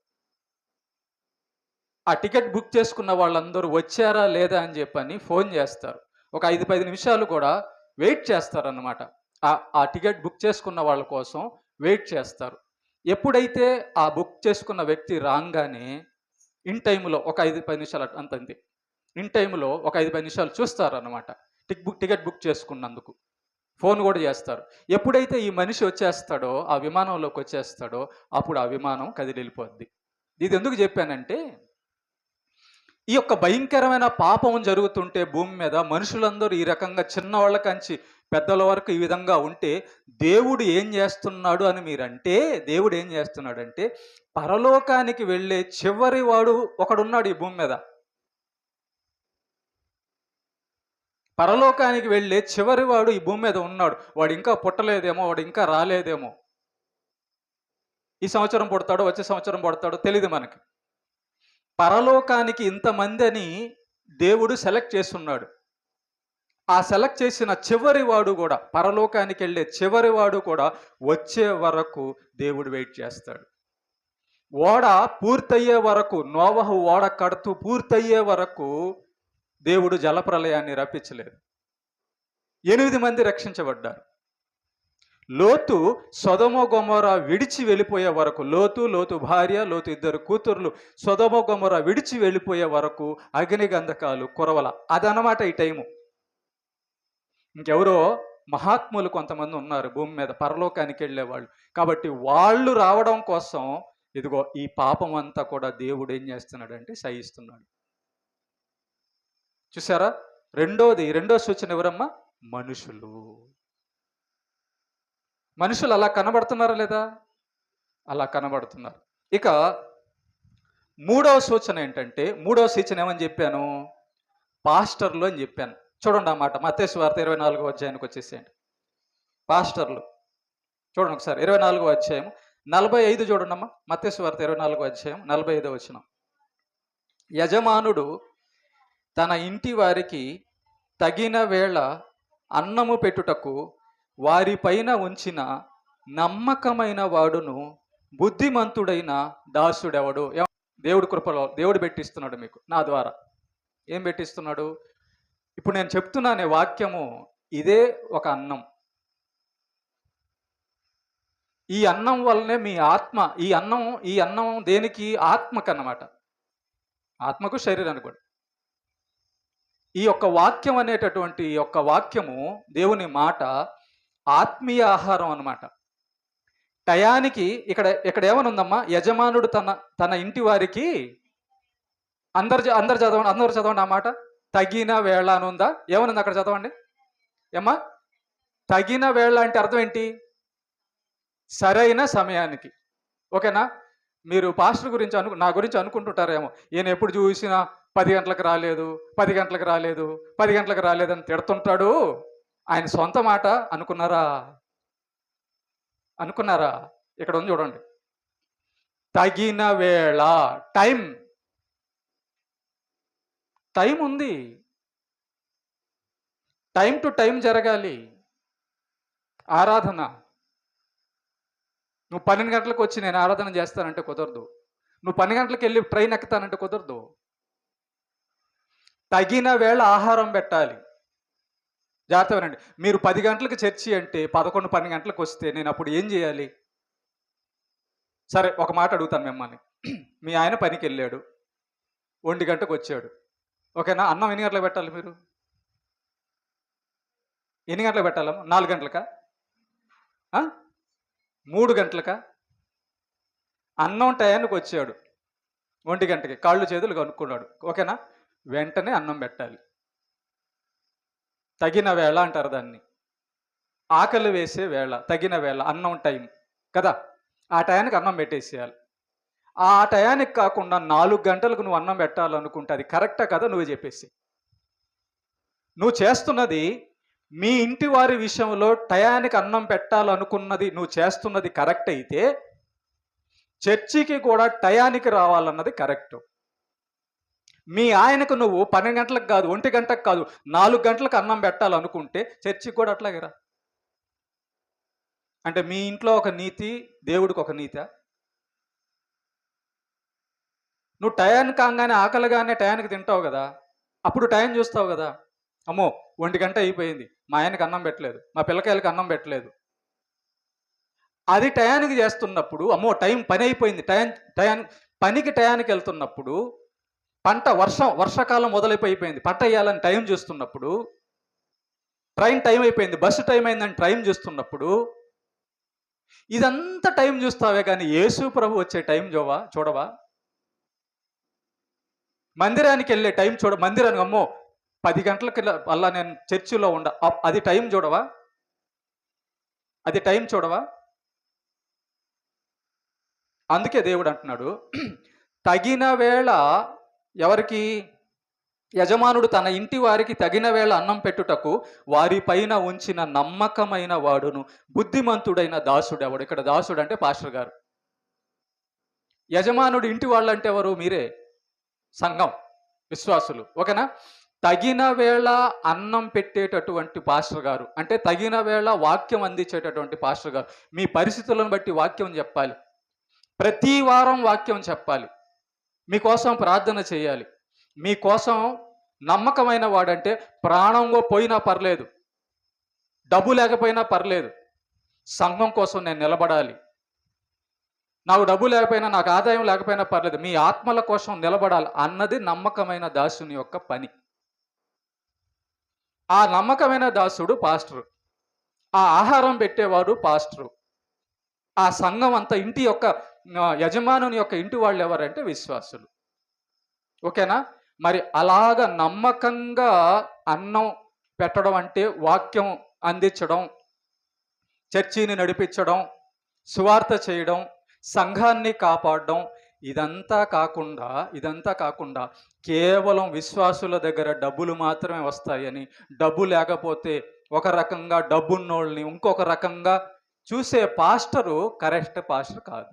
ఆ టికెట్ బుక్ చేసుకున్న వాళ్ళందరూ వచ్చారా లేదా అని చెప్పని ఫోన్ చేస్తారు. ఒక 5-10 నిమిషాలు కూడా వెయిట్ చేస్తారన్నమాట. ఆ టికెట్ బుక్ చేసుకున్న వాళ్ళ కోసం వెయిట్ చేస్తారు. ఎప్పుడైతే ఆ బుక్ చేసుకున్న వ్యక్తి రాగానే ఇన్ టైంలో ఒక 5-10 నిమిషాలు అంతంది, ఇన్ టైంలో ఒక 5-10 నిమిషాలు చూస్తారన్నమాట. టికెట్ బుక్ చేసుకున్నందుకు ఫోన్ కూడా చేస్తారు. ఎప్పుడైతే ఈ మనిషి వచ్చేస్తాడో, ఆ విమానంలోకి వచ్చేస్తాడో, అప్పుడు ఆ విమానం కదిలిపోద్ది. ఇది ఎందుకు చెప్పానంటే, ఈ యొక్క భయంకరమైన పాపం జరుగుతుంటే భూమి మీద మనుషులందరూ ఈ రకంగా చిన్నవాళ్ళ కంచి పెద్దల వరకు ఈ విధంగా ఉంటే దేవుడు ఏం చేస్తున్నాడు అని మీరంటే, దేవుడు ఏం చేస్తున్నాడంటే, పరలోకానికి వెళ్ళే చివరి వాడు ఒకడున్నాడు ఈ భూమి మీద. పరలోకానికి వెళ్ళే చివరి వాడు ఈ భూమి మీద ఉన్నాడు. వాడు ఇంకా పుట్టలేదేమో, వాడు ఇంకా రాలేదేమో, ఈ సంవత్సరం పుడతాడో వచ్చే సంవత్సరం పుడతాడో తెలియదు మనకి. పరలోకానికి ఇంతమంది అని దేవుడు సెలెక్ట్ చేస్తున్నాడు. ఆ సెలెక్ట్ చేసిన చివరి వాడు కూడా, పరలోకానికి వెళ్ళే చివరి వాడు కూడా వచ్చే వరకు దేవుడు వెయిట్ చేస్తాడు. ఓడ పూర్తయ్యే వరకు, నోవహు ఓడ కడుతూ పూర్తయ్యే వరకు దేవుడు జలప్రలయాన్ని రప్పించలేదు. 8 మంది రక్షించబడ్డారు. లోతు సొదొమ గొమొర్రా విడిచి వెళ్ళిపోయే వరకు, లోతు భార్య, లోతు 2 కూతుర్లు సొదొమ గొమొర్రా విడిచి వెళ్ళిపోయే వరకు అగ్నిగంధకాలు కురవల. అదనమాట ఈ టైము. ఇంకెవరో మహాత్ములు కొంతమంది ఉన్నారు భూమి మీద, పరలోకానికి వెళ్ళేవాళ్ళు. కాబట్టి వాళ్ళు రావడం కోసం ఇదిగో ఈ పాపం అంతా కూడా దేవుడు ఏం చేస్తున్నాడంటే సహిస్తున్నాడు. చూసారా? రెండో సూచన ఎవరమ్మా? మనుషులు అలా కనబడుతున్నారా లేదా? అలా కనబడుతున్నారు. ఇక మూడవ సూచన ఏంటంటే, మూడవ సూచన ఏమని చెప్పాను? పాస్టర్లు అని చెప్పాను. చూడండి ఆ మాట, మత్తయి సువార్త 24వ అధ్యాయానికి వచ్చేసేయండి. పాస్టర్లు చూడండి ఒకసారి, 24వ అధ్యాయం 45 చూడండి అమ్మా. మత్తయి సువార్త 24వ అధ్యాయం 45వ వచనం. యజమానుడు తన ఇంటి వారికి తగిన వేళ అన్నము పెట్టుటకు వారిపైన ఉంచిన నమ్మకమైన వాడును బుద్ధిమంతుడైన దాసుడెవడు. దేవుడి కృపలో దేవుడు పెట్టిస్తున్నాడు మీకు నా ద్వారా. ఏం పెట్టిస్తున్నాడు? ఇప్పుడు నేను చెప్తున్నానే వాక్యము, ఇదే ఒక అన్నం. ఈ అన్నం వల్లనే మీ ఆత్మ, ఈ అన్నం దేనికి? ఆత్మకు అన్నమాట. ఆత్మకు, శరీరానికి కూడా. ఈ యొక్క వాక్యం అనేటటువంటి ఈ యొక్క వాక్యము, దేవుని మాట ఆత్మీయ ఆహారం అన్నమాట. టయానికి ఇక్కడ ఏమనుందమ్మా? యజమానుడు తన ఇంటి వారికి, అందరు చదవండి ఆ మాట. తగిన వేళ అని ఉందా? ఏమనుంది అక్కడ? చదవండి ఏమ్మా. తగిన వేళ అంటే అర్థం ఏంటి? సరైన సమయానికి. ఓకేనా? మీరు పాస్టర్ గురించి నా గురించి అనుకుంటుంటారేమో, ఈయన ఎప్పుడు చూసినా 10 గంటలకు రాలేదు, 10 గంటలకు రాలేదు, 10 గంటలకు రాలేదని తిడుతుంటాడు. ఆయన సొంత మాట అనుకున్నారా? ఇక్కడ ఉంది చూడండి, తగిన వేళ. టైం ఉంది. టైం టు టైం జరగాలి ఆరాధన. నువ్వు 12 గంటలకు వచ్చి నేను ఆరాధన చేస్తానంటే కుదరదు. నువ్వు 12 గంటలకు వెళ్ళి ట్రైన్ ఎక్కుతానంటే కుదరదు. తగిన వేళ ఆహారం పెట్టాలి. జాగ్రత్త వినండి. మీరు 10 గంటలకు చర్చి అంటే 11, 12 గంటలకు వస్తే నేను అప్పుడు ఏం చేయాలి? సరే, ఒక మాట అడుగుతాను మిమ్మల్ని. మీ ఆయన పనికి వెళ్ళాడు, 1 గంటకు వచ్చాడు. ఓకేనా? అన్నం ఎన్ని గంటలకు పెట్టాలి? మీరు ఎన్ని గంటలకు పెట్టాలమ్మా? 4 గంటలకా? 3 గంటలకా? అన్నం టయానికి వచ్చాడు, 1 గంటకి కాళ్ళు చేతులు కనుక్కున్నాడు. ఓకేనా? వెంటనే అన్నం పెట్టాలి. తగిన వేళ అంటారు దాన్ని. ఆకలి వేసే వేళ, తగిన వేళ, అన్నం టైం కదా. ఆ టయానికి అన్నం పెట్టేసేయాలి. ఆ టయానికి కాకుండా 4 గంటలకు నువ్వు అన్నం పెట్టాలనుకుంటే అది కరెక్టా కదా? నువ్వే చెప్పేసి. నువ్వు చేస్తున్నది, మీ ఇంటి వారి విషయంలో టయానికి అన్నం పెట్టాలనుకున్నది నువ్వు చేస్తున్నది కరెక్ట్ అయితే, చర్చికి కూడా టయానికి రావాలన్నది కరెక్ట్. మీ ఆయనకు నువ్వు 12 గంటలకు కాదు, 1 గంటకు కాదు, 4 గంటలకు అన్నం పెట్టాలనుకుంటే చర్చికి కూడా అట్లాగే రా. అంటే మీ ఇంట్లో ఒక నీతి, దేవుడికి ఒక నీతి. నువ్వు టయానికి కాగానే, ఆకలిగానే టయానికి తింటావు కదా, అప్పుడు టైం చూస్తావు కదా. అమ్మో 1 గంట అయిపోయింది, మా ఆయనకి అన్నం పెట్టలేదు, మా పిల్లకాయలకి అన్నం పెట్టలేదు. అది టయానికి చేస్తున్నప్పుడు, అమ్మో పని అయిపోయింది, పనికి టయానికి వెళ్తున్నప్పుడు, వర్షాకాలం మొదలైపోయింది, పంట వేయాలని టైం చూస్తున్నప్పుడు, ట్రైన్ టైం అయిపోయింది, బస్సు టైం అయిందని టైం చూస్తున్నప్పుడు, ఇదంతా టైం చూస్తావే కానీ యేసు ప్రభు వచ్చే టైం చూడవా? మందిరానికి వెళ్ళే టైం మందిరానికి అమ్మో 10 గంటలకి అలా నేను చర్చిలో అది టైం చూడవా? అది టైం చూడవా? అందుకే దేవుడు అంటున్నాడు, తగిన వేళ ఎవరికి? యజమానుడు తన ఇంటి వారికి తగిన వేళ అన్నం పెట్టుటకు వారిపైన ఉంచిన నమ్మకమైన వాడును బుద్ధిమంతుడైన దాసుడెవడు. ఇక్కడ దాసుడు అంటే పాస్టర్ గారు. యజమానుడు ఇంటి వాళ్ళు అంటే ఎవరు? మీరే, సంఘం. విశ్వాసులు. ఓకేనా? తగిన వేళ అన్నం పెట్టేటటువంటి పాస్టర్ గారు, అంటే తగిన వేళ వాక్యం అందించేటటువంటి పాస్టర్ గారు. మీ పరిస్థితులను బట్టి వాక్యం చెప్పాలి. ప్రతి వారం వాక్యం చెప్పాలి. మీకోసం ప్రార్థన చేయాలి. మీకోసం నమ్మకమైన వాడంటే ప్రాణంగా పోయినా పర్లేదు, డబ్బు లేకపోయినా పర్లేదు, సంఘం కోసం నేను నిలబడాలి. నాకు డబ్బు లేకపోయినా, నాకు ఆదాయం లేకపోయినా పర్లేదు, మీ ఆత్మల కోసం నిలబడాలి అన్నది నమ్మకమైన దాసుని యొక్క పని. ఆ నమ్మకమైన దాసుడు పాస్టరు. ఆ ఆహారం పెట్టేవాడు పాస్టరు. ఆ సంఘం అంతా ఇంటి యొక్క యజమానుని యొక్క ఇంటి వాళ్ళు ఎవరంటే విశ్వాసులు. ఓకేనా? మరి అలాగ నమ్మకంగా అన్నం పెట్టడం అంటే వాక్యం అందించడం, చర్చిని నడిపించడం, సువార్త చేయడం, సంఘాన్ని కాపాడడం, ఇదంతా కాకుండా కేవలం విశ్వాసుల దగ్గర డబ్బులు మాత్రమే వస్తాయని, డబ్బు లేకపోతే ఒక రకంగా డబ్బున్నోళ్ళని ఇంకొక రకంగా చూసే పాస్టరు కరెక్ట్ పాస్టర్ కాదు.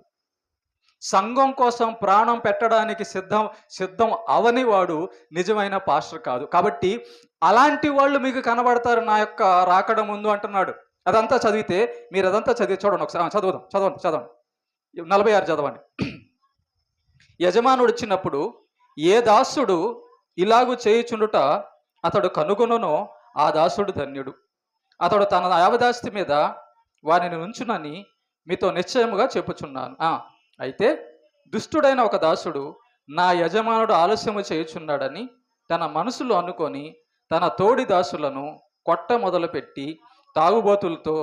సంఘం కోసం ప్రాణం పెట్టడానికి సిద్ధం అవని వాడు నిజమైన పాస్టర్ కాదు. కాబట్టి అలాంటి వాళ్ళు మీకు కనబడతారు నా యొక్క రాకడ ముందు అంటున్నాడు. అదంతా చదివితే, మీరు అదంతా చదివి చూడండి ఒకసారి. చదవండి 46 చదవండి. యజమానుడు వచ్చినప్పుడు ఏ దాసుడు ఇలాగు చేయుచుండుట అతడు కనుగొనునో ఆ దాసుడు ధన్యుడు. అతడు తన యావదాస్తి మీద వారిని ఉంచునని మీతో నిశ్చయముగా చెప్పుచున్నాను. అయితే దుష్టుడైన ఒక దాసుడు నా యజమానుడు ఆలస్యము చేయుచున్నాడని తన మనసులో అనుకొని తన తోడి దాసులను కొట్ట మొదలుపెట్టి తాగుబోతులతో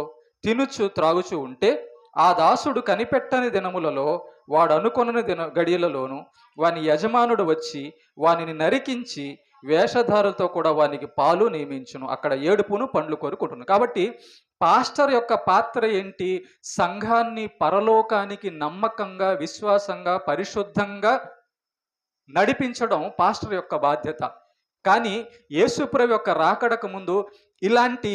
తినుచు త్రాగుచు ఉంటే, ఆ దాసుడు కనిపెట్టని దినములలో వాడు అనుకొనని గడియలలోను వాని యజమానుడు వచ్చి వానిని నరికించి వేషధారులతో కూడా వానికి పాలు నియమించును. అక్కడ ఏడుపును పండ్లు కోరుకుంటున్నాను. కాబట్టి పాస్టర్ యొక్క పాత్ర ఏంటి? సంఘాన్ని పరలోకానికి నమ్మకంగా, విశ్వాసంగా, పరిశుద్ధంగా నడిపించడం పాస్టర్ యొక్క బాధ్యత. కానీ యేసుప్రభు యొక్క రాకడకు ముందు ఇలాంటి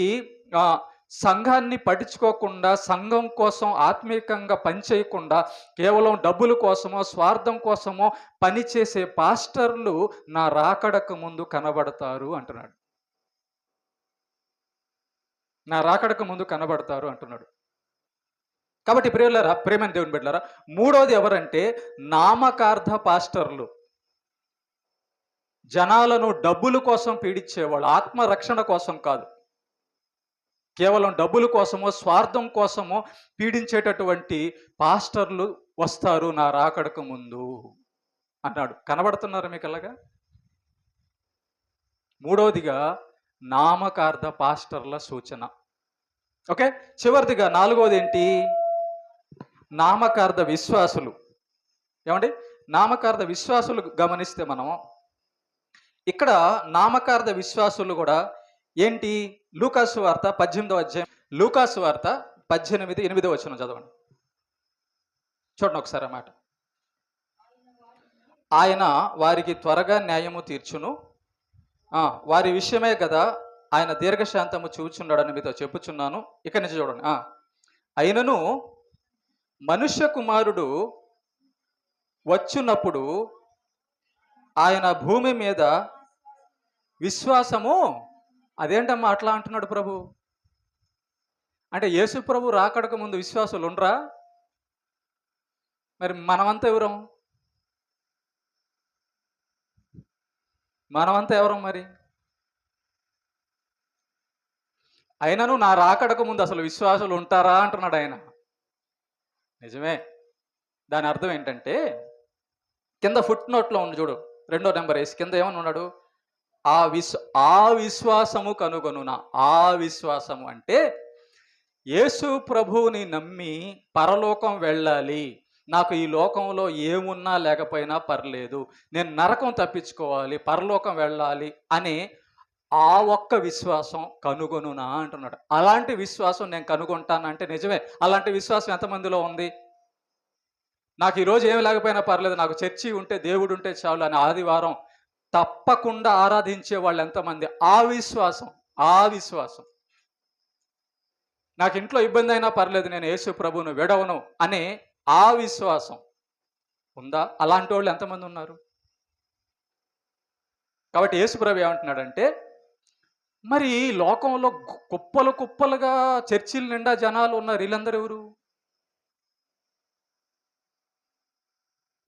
సంఘాన్ని పట్టించుకోకుండా, సంఘం కోసం ఆత్మీయంగా పనిచేయకుండా, కేవలం డబ్బుల కోసమో స్వార్థం కోసమో పనిచేసే పాస్టర్లు నా రాకడకు ముందు కనబడతారు అంటున్నాడు. నా రాకడకు ముందు కనబడతారు అంటున్నాడు. కాబట్టి ప్రియులారా, ప్రేమని దేవుని బిడ్డలారా, మూడోది ఎవరంటే నామకార్థ పాస్టర్లు. జనాలను డబ్బుల కోసం పీడించేవాళ్ళు, ఆత్మరక్షణ కోసం కాదు, కేవలం డబ్బుల కోసమో స్వార్థం కోసమో పీడించేటటువంటి పాస్టర్లు వస్తారు నా రాకడకు ముందు అన్నాడు. కనబడుతున్నారు మీకు అలాగా? మూడవదిగా నామకార్థ పాస్టర్ల సూచన. ఓకే, చివరిదిగా నాలుగవది ఏంటి? నామకార్థ విశ్వాసులు. ఏమండి? నామకార్థ విశ్వాసులు గమనిస్తే మనం ఇక్కడ నామకార్థ విశ్వాసులు కూడా ఏంటి? లూకాసు వార్త 18వ అధ్యాయం, లూకాసు వార్త 18:8 వచనం చదవండి. చూడండి ఒకసారి అన్నమాట. ఆయన వారికి త్వరగా న్యాయము తీర్చును, వారి విషయమే కదా ఆయన దీర్ఘశాంతము చూచున్నాడని మీతో చెప్పుచున్నాను. ఇక్కడి నుంచి చూడండి. అయినను మనుష్య కుమారుడు వచ్చున్నప్పుడు ఆయన భూమి మీద విశ్వాసము, అదేంటమ్మా అట్లా అంటున్నాడు ప్రభు? అంటే యేసు ప్రభు రాకడకు ముందు విశ్వాసులు ఉండరా? మరి మనమంతా ఎవరం? మరి అయినను నా రాకడకు ముందు అసలు విశ్వాసులు ఉంటారా అంటున్నాడు ఆయన. నిజమే. దాని అర్థం ఏంటంటే, కింద ఫుట్ నోట్లో ఉంది చూడు, 2వ నెంబర్ వేసి కింద ఏమని ఉన్నాడు? ఆ విశ్వాసము కనుగొనునా. ఆ విశ్వాసము అంటే యేసు ప్రభువుని నమ్మి పరలోకం వెళ్ళాలి, నాకు ఈ లోకంలో ఏమున్నా లేకపోయినా పర్లేదు, నేను నరకం తప్పించుకోవాలి, పరలోకం వెళ్ళాలి అనే ఆ ఒక్క విశ్వాసం కనుగొనునా అంటున్నాడు. అలాంటి విశ్వాసం నేను కనుగొంటానంటే నిజమే. అలాంటి విశ్వాసం ఎంతమందిలో ఉంది? నాకు ఈరోజు ఏమి లేకపోయినా పర్లేదు, నాకు చర్చి ఉంటే, దేవుడు ఉంటే చాలు అని ఆదివారం తప్పకుండా ఆరాధించే వాళ్ళు ఎంతమంది? ఆ విశ్వాసం. నాకు ఇంట్లో ఇబ్బంది అయినా పర్లేదు, నేను యేసు ప్రభువును విడవను అనే ఆ విశ్వాసం ఉందా? అలాంటి వాళ్ళు ఎంతమంది ఉన్నారు? కాబట్టి యేసుప్రభు ఏమంటున్నాడంటే, మరి లోకంలో కుప్పలు కుప్పలుగా చర్చిల నిండా జనాలు ఉన్నారు, వీళ్ళందరూ ఎవరు?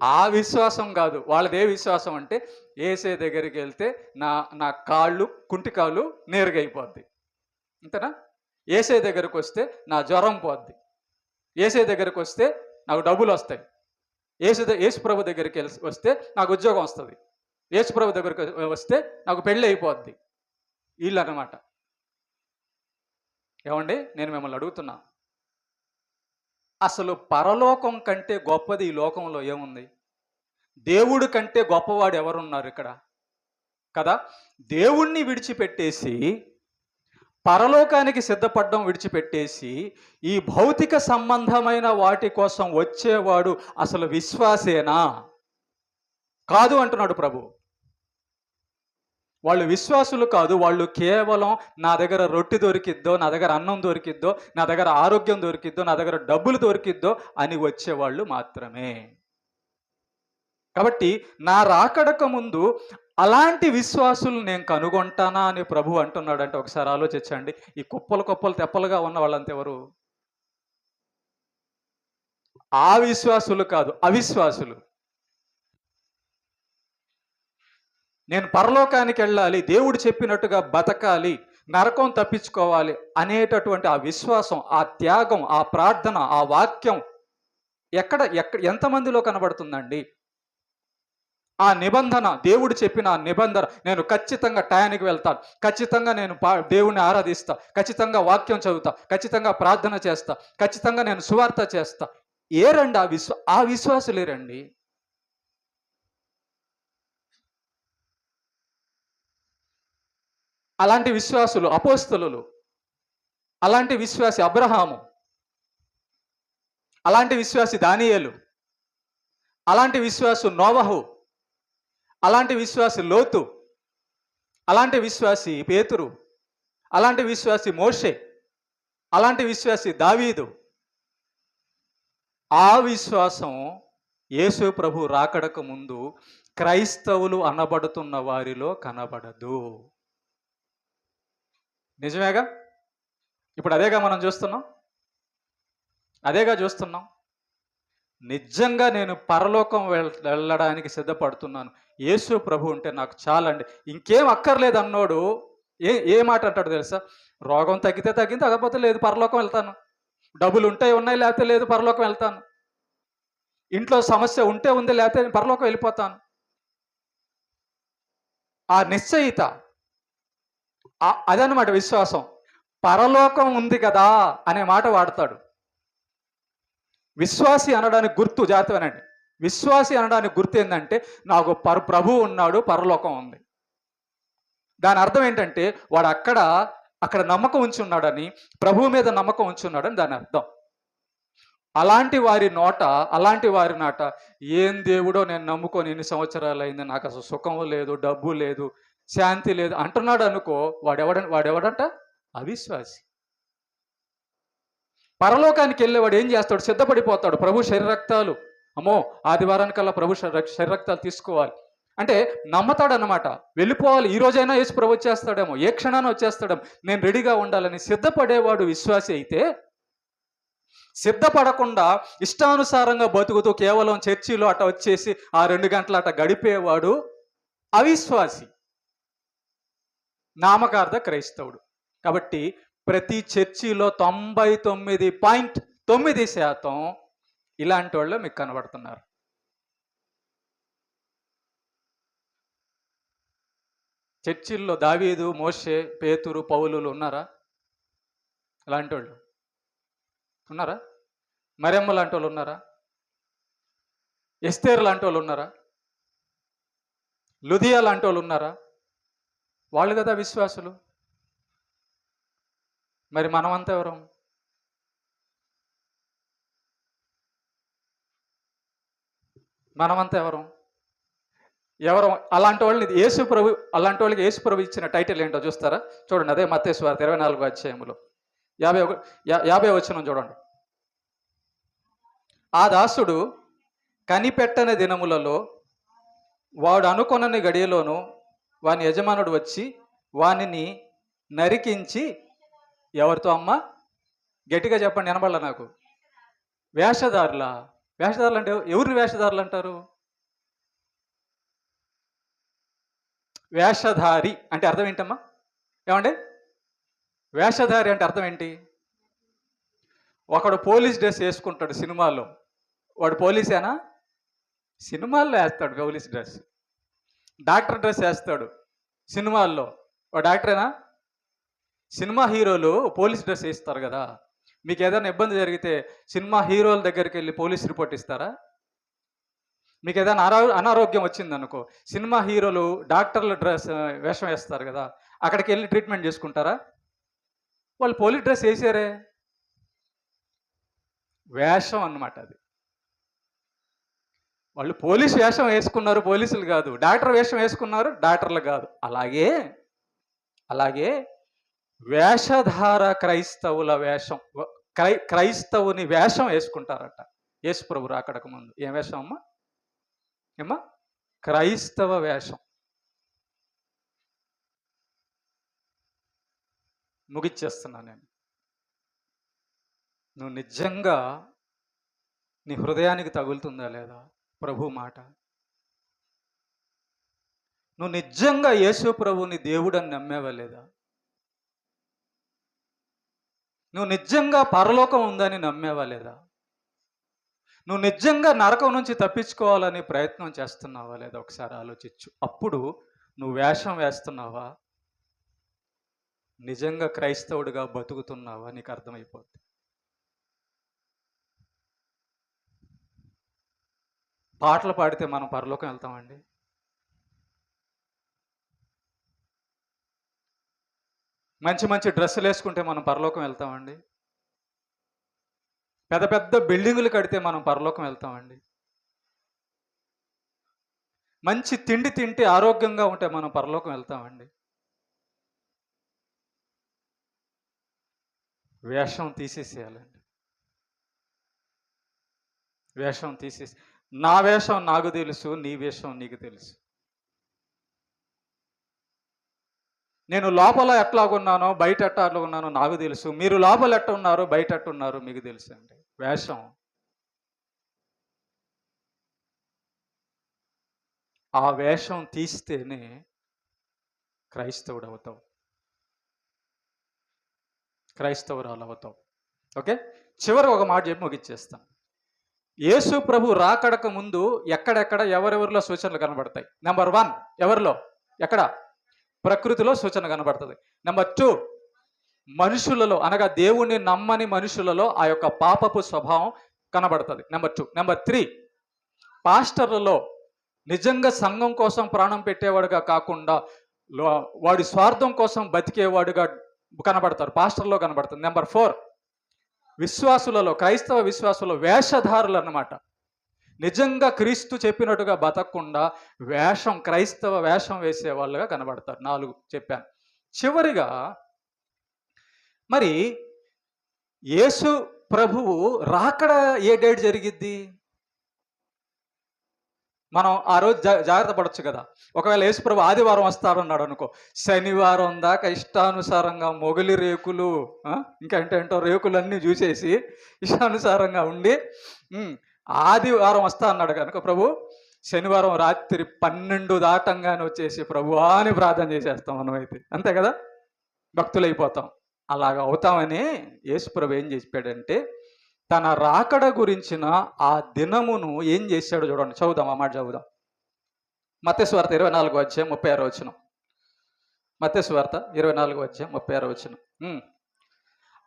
ఆ విశ్వాసం కాదు. వాళ్ళదే విశ్వాసం అంటే, యేసే దగ్గరికి వెళ్తే నా నా కాళ్ళు, కుంటి కాళ్ళు నేరుగా అయిపోద్ది. అంతేనా? యేసే దగ్గరకొస్తే నా జ్వరం పోద్ది. యేసే దగ్గరకొస్తే నాకు డబ్బులొస్తాయి. యేసు ప్రభు దగ్గరికి వస్తే నాకు ఉద్యోగం వస్తది. యేసు ప్రభు దగ్గరికి వస్తే నాకు పెళ్లి అయిపోద్ది. ఈళ్ళనమాట. ఏవండీ? నేను మిమ్మల్ని అడుగుతున్నా. అసలు పరలోకం కంటే గొప్పది ఈ లోకంలో ఏముంది? దేవుడు కంటే గొప్పవాడు ఎవరున్నారు ఇక్కడ? కదా! దేవుణ్ణి విడిచిపెట్టేసి, పరలోకానికి సిద్ధపడడం విడిచిపెట్టేసి, ఈ భౌతిక సంబంధమైన వాటి కోసం వచ్చేవాడు అసలు విశ్వాసేనా? కాదు అంటున్నాడు ప్రభు. వాళ్ళు విశ్వాసులు కాదు. వాళ్ళు కేవలం నా దగ్గర రొట్టె దొరికిద్దో, నా దగ్గర అన్నం దొరికిద్దో, నా దగ్గర ఆరోగ్యం దొరికిద్దో, నా దగ్గర డబ్బులు దొరికిద్దో అని వచ్చేవాళ్ళు మాత్రమే. కాబట్టి నా రాకడకు ముందు అలాంటి విశ్వాసులు నేను కనుగొంటానా అని ప్రభు అంటున్నాడంటే ఒకసారి ఆలోచించండి. ఈ కుప్పలు కుప్పలు తెప్పలుగా ఉన్న వాళ్ళంతా ఎవరు? ఆ విశ్వాసులు కాదు, అవిశ్వాసులు. నేను పరలోకానికి వెళ్ళాలి, దేవుడు చెప్పినట్టుగా బతకాలి, నరకం తప్పించుకోవాలి అనేటటువంటి ఆ విశ్వాసం, ఆ త్యాగం, ఆ ప్రార్థన, ఆ వాక్యం ఎక్కడ ఎంతమందిలో కనబడుతుందండి? ఆ నిబంధన, దేవుడు చెప్పిన ఆ నిబంధన, నేను ఖచ్చితంగా టయానికి వెళ్తాను, ఖచ్చితంగా నేను దేవుణ్ణి ఆరాధిస్తా, ఖచ్చితంగా వాక్యం చదువుతా, ఖచ్చితంగా ప్రార్థన చేస్తా, ఖచ్చితంగా నేను సువార్త చేస్తా. ఏరండి ఆ విశ్వాసులేరండి. అలాంటి విశ్వాసులు అపోస్తలులు, అలాంటి విశ్వాసి అబ్రహాము, అలాంటి విశ్వాసి దానియేలు, అలాంటి విశ్వాసు నోవహు, అలాంటి విశ్వాసి లోతు, అలాంటి విశ్వాసి పేతురు, అలాంటి విశ్వాసి మోషే, అలాంటి విశ్వాసి దావీదు. ఆ విశ్వాసం యేసు ప్రభు రాకడకు ముందు క్రైస్తవులు అనబడుతున్న వారిలో కనబడదు. నిజమేగా? ఇప్పుడు అదేగా మనం చూస్తున్నాం. నిజంగా నేను పరలోకం వెళ్ళడానికి సిద్ధపడుతున్నాను, యేసు ప్రభు ఉంటే నాకు చాలండి, ఇంకేం అక్కర్లేదు అన్నోడు ఏ మాట అంటాడు తెలుసా? రోగం తగ్గితే తగ్గింది, తగ్గకపోతే లేదు, పరలోకం వెళ్తాను. డబ్బులు ఉంటే ఉన్నాయి, లేకపోతే లేదు, పరలోకం వెళ్తాను. ఇంట్లో సమస్య ఉంటే ఉంది, లేకపోతే పరలోకం వెళ్ళిపోతాను. ఆ నిశ్చయిత, అదనమాట విశ్వాసం. పరలోకం ఉంది కదా అనే మాట వాడతాడు. విశ్వాసి అనడానికి గుర్తు జాగ్రత్తగానండి. విశ్వాసి అనడానికి గుర్తు ఏంటంటే, నాకు ప్రభు ఉన్నాడు, పరలోకం ఉంది. దాని అర్థం ఏంటంటే వాడు అక్కడ నమ్మకం ఉంచి ఉన్నాడని, ప్రభువు మీద నమ్మకం ఉంచి ఉన్నాడని దాని అర్థం. అలాంటి వారి నాట ఏం దేవుడో నేను నమ్ముకొని ఎన్ని సంవత్సరాలు అయింది, నాకు అసలు సుఖం లేదు, డబ్బు లేదు, శాంతి లేదు అంటున్నాడు అనుకో, వాడెవడంట? అవిశ్వాసి. పరలోకానికి వెళ్ళేవాడు ఏం చేస్తాడు? సిద్ధపడిపోతాడు. ప్రభు శరీరక్తాలు, అమ్మో ఆదివారానికల్లా ప్రభు శరీరక్తాలు తీసుకోవాలి అంటే నమ్మతాడనమాట. వెళ్ళిపోవాలి, ఈ రోజైనా యేసు ప్రభు వచ్చేస్తాడేమో, ఏ క్షణాన వచ్చేస్తాడేమో, నేను రెడీగా ఉండాలని సిద్ధపడేవాడు విశ్వాసి అయితే, సిద్ధపడకుండా ఇష్టానుసారంగా బతుకుతూ కేవలం చర్చిలో అట వచ్చేసి ఆ 2 గంటలు అట గడిపేవాడు అవిశ్వాసి, నామకార్థ క్రైస్తవుడు. కాబట్టి ప్రతి చర్చిలో 99.9% ఇలాంటి వాళ్ళు మీకు కనబడుతున్నారు. చర్చిల్లో దావీదు, మోషే, పేతురు, పౌలులు ఉన్నారా? అలాంటి వాళ్ళు ఉన్నారా? మరియమ్మ లాంటి వాళ్ళు ఉన్నారా? ఎస్తేరు లాంటి వాళ్ళు ఉన్నారా? లుదియా లాంటి వాళ్ళు ఉన్నారా? వాళ్ళు కదా విశ్వాసులు. మరి మనమంతా ఎవరం? ఎవరం? అలాంటి వాళ్ళని అలాంటి వాళ్ళకి యేసు ప్రభు ఇచ్చిన టైటిల్ ఏంటో చూస్తారా? చూడండి, అదే మత్తయి సువార్త 24వ అధ్యాయములో 50వ వచనం చూడండి. ఆ దాసుడు కనిపెట్టని దినములలో వాడు అనుకొనని గడియలోను వాని యజమానుడు వచ్చి వానిని నరికించి, ఎవరితో అమ్మ? గట్టిగా చెప్పండి, వినబడలా నాకు. వేషధారులా? వేషధారులు అంటే ఎవరిని వేషధారులు అంటారు? వేషధారి అంటే అర్థం ఏంటమ్మా? ఏమండి, వేషధారి అంటే అర్థం ఏంటి? ఒకడు పోలీస్ డ్రెస్ వేసుకుంటాడు సినిమాల్లో, వాడు పోలీసేనా? సినిమాల్లో వేస్తాడు పోలీస్ డ్రెస్. డాక్టర్ డ్రెస్ వేస్తాడు సినిమాల్లో, వాడు డాక్టరేనా? సినిమా హీరోలు పోలీస్ డ్రెస్ వేస్తారు కదా. మీకు ఏదైనా ఇబ్బంది జరిగితే సినిమా హీరోల దగ్గరికి వెళ్ళి పోలీస్ రిపోర్ట్ ఇస్తారా? మీకు ఏదైనా అనారోగ్యం వచ్చింది అనుకో, సినిమా హీరోలు డాక్టర్ల డ్రెస్ వేషం వేస్తారు కదా, అక్కడికి వెళ్ళి ట్రీట్మెంట్ చేసుకుంటారా? వాళ్ళు పోలీస్ డ్రెస్ వేసారే, వేషం అన్నమాట అది. వాళ్ళు పోలీస్ వేషం వేసుకున్నారు, పోలీసులు కాదు. డాక్టర్ వేషం వేసుకున్నారు, డాక్టర్లు కాదు. అలాగే వేషధార క్రైస్తవుల వేషం, క్రైస్తవుని వేషం వేసుకుంటారట యేసు ప్రభు రాకడకు ముందు. ఏం వేషం అమ్మా? ఏమ్మా? క్రైస్తవ వేషం. ముగిచ్చేస్తున్నా నేను. నువ్వు నిజంగా నీ హృదయానికి తగులుతుందా లేదా ప్రభు మాట? నువ్వు నిజంగా యేసు ప్రభుని దేవుడని నమ్మేవా లేదా? నువ్వు నిజంగా పరలోకం ఉందని నమ్మేవా లేదా? నువ్వు నిజంగా నరకం నుంచి తప్పించుకోవాలని ప్రయత్నం చేస్తున్నావా లేదా? ఒకసారి ఆలోచించు. అప్పుడు నువ్వు వేషం వేస్తున్నావా, నిజంగా క్రైస్తవుడిగా బతుకుతున్నావా నీకు అర్థమైపోద్ది. పాటలు పాడితే మనం పరలోకం వెళ్తామండి? మంచి మంచి డ్రెస్సులు వేసుకుంటే మనం పరలోకం వెళ్తామండి? పెద్ద పెద్ద బిల్డింగులు కడితే మనం పరలోకం వెళ్తామండి? మంచి తిండి తింటే ఆరోగ్యంగా ఉంటే మనం పరలోకం వెళ్తామండి? వేషం తీసేసేయాలండి. వేషం తీసేసి, నా వేషం నాకు తెలుసు, నీ వేషం నీకు తెలుసు. నేను లోపల ఎట్లాగున్నానో బయట ఎట్లా ఉన్నానో నాకు తెలుసు. మీరు లోపల ఎట్ట ఉన్నారో బయట ఎట్ట ఉన్నారో మీకు తెలుసు అండి. వేషం, ఆ వేషం తీస్తేనే క్రైస్తవుడు అవుతావు, క్రైస్తవురాలు అవుతావు. ఓకే, చివరి ఒక మాట చెప్పి ముగిచ్చేస్తాను. యేసు ప్రభు రాకడక ముందు ఎక్కడెక్కడ ఎవరెవరిలో సూచనలు కనబడతాయి? నెంబర్ 1, ఎవరిలో? ఎక్కడ? ప్రకృతిలో సూచన కనబడుతుంది. నెంబర్ 2, మనుషులలో, అనగా దేవుణ్ణి నమ్మని మనుషులలో ఆ యొక్క పాపపు స్వభావం కనబడుతుంది. నెంబర్ 2. నెంబర్ 3, పాస్టర్లలో నిజంగా సంఘం కోసం ప్రాణం పెట్టేవాడుగా కాకుండా వాడి స్వార్థం కోసం బతికేవాడుగా కనబడతారు, పాస్టర్లో కనబడుతుంది. నెంబర్ 4, విశ్వాసులలో, క్రైస్తవ విశ్వాసులలో వేషధారులు అన్నమాట. నిజంగా క్రీస్తు చెప్పినట్టుగా బతకకుండా వేషం, క్రైస్తవ వేషం వేసే వాళ్ళుగా కనబడతారు. 4 చెప్పాను. చివరిగా మరి యేసు ప్రభువు రాకడ ఏ డేట్ జరిగిద్ది? మనం ఆ రోజు జాగ్రత్త పడవచ్చు కదా. ఒకవేళ యేసు ప్రభు ఆదివారం వస్తాడన్నాడు అనుకో, శనివారం దాకా ఇష్టానుసారంగా మొగలి రేకులు, ఇంకా ఏంటో రేకులన్నీ చూసేసి ఇష్టానుసారంగా ఉండి ఆదివారం వస్తా అన్నాడు కనుక ప్రభు, శనివారం రాత్రి 12 దాటంగానే వచ్చేసి ప్రభువా అని ప్రార్థన చేసేస్తాం మనమైతే, అంతే కదా, భక్తులైపోతాం. అలాగ అవుతామని యేసు ప్రభు ఏం చెప్పాడంటే, తన రాకడ గురించిన ఆ దినమును ఏం చేశాడో చూడండి. చదువుదాం, ఆ మాట చదువుదాం. మత్తయి సువార్త 24వ అధ్యాయం 36వ వచనం. మత్తయి సువార్త 24వ అధ్యాయం 36వ వచనం.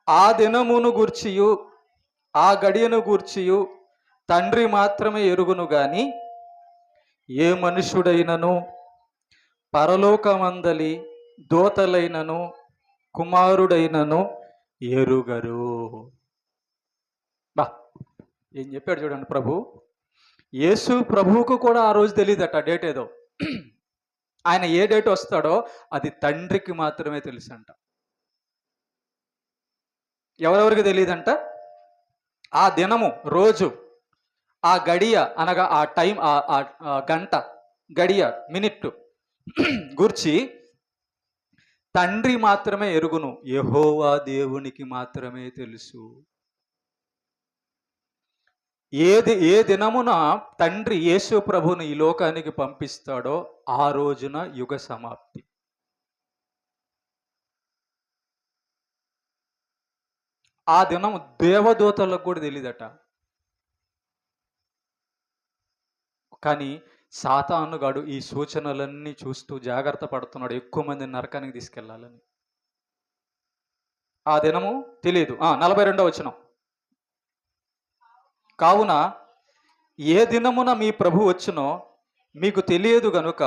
ఆ దినమును గూర్చియు ఆ గడియను గూర్చియు తండ్రి మాత్రమే ఎరుగును గాని ఏ మనుషుడైనను పరలోకమందలి దూతలైనను కుమారుడైనను ఎరుగరు. బా, ఏం చెప్పాడు చూడండి ప్రభు. యేసు ప్రభువుకు కూడా ఆ రోజు తెలియదట డేట్ ఏదో. ఆయన ఏ డేట్ వస్తాడో అది తండ్రికి మాత్రమే తెలుసంట. ఎవరెవరికి తెలియదంట? ఆ దినము, రోజు, ఆ గడియ, అనగా ఆ టైం, ఆ గంట, గడియ, మినిట్ గురించి తండ్రి మాత్రమే ఎరుగును, యెహోవా దేవునికి మాత్రమే తెలుసు. ఏ దినమున తండ్రి యేసు ప్రభువును ఈ లోకానికి పంపిస్తాడో ఆ రోజున యుగ సమాప్తి. ఆ దినం దేవదూతలకు కూడా తెలియదట. కానీ సాతానుగాడు ఈ సూచనలన్నీ చూస్తూ జాగ్రత్త పడుతున్నాడు, ఎక్కువ మందిని నరకానికి తీసుకెళ్లాలని. ఆ దినము తెలియదు. 42వ వచనం. కావున ఏ దినమున మీ ప్రభు వచ్చునో మీకు తెలియదు గనుక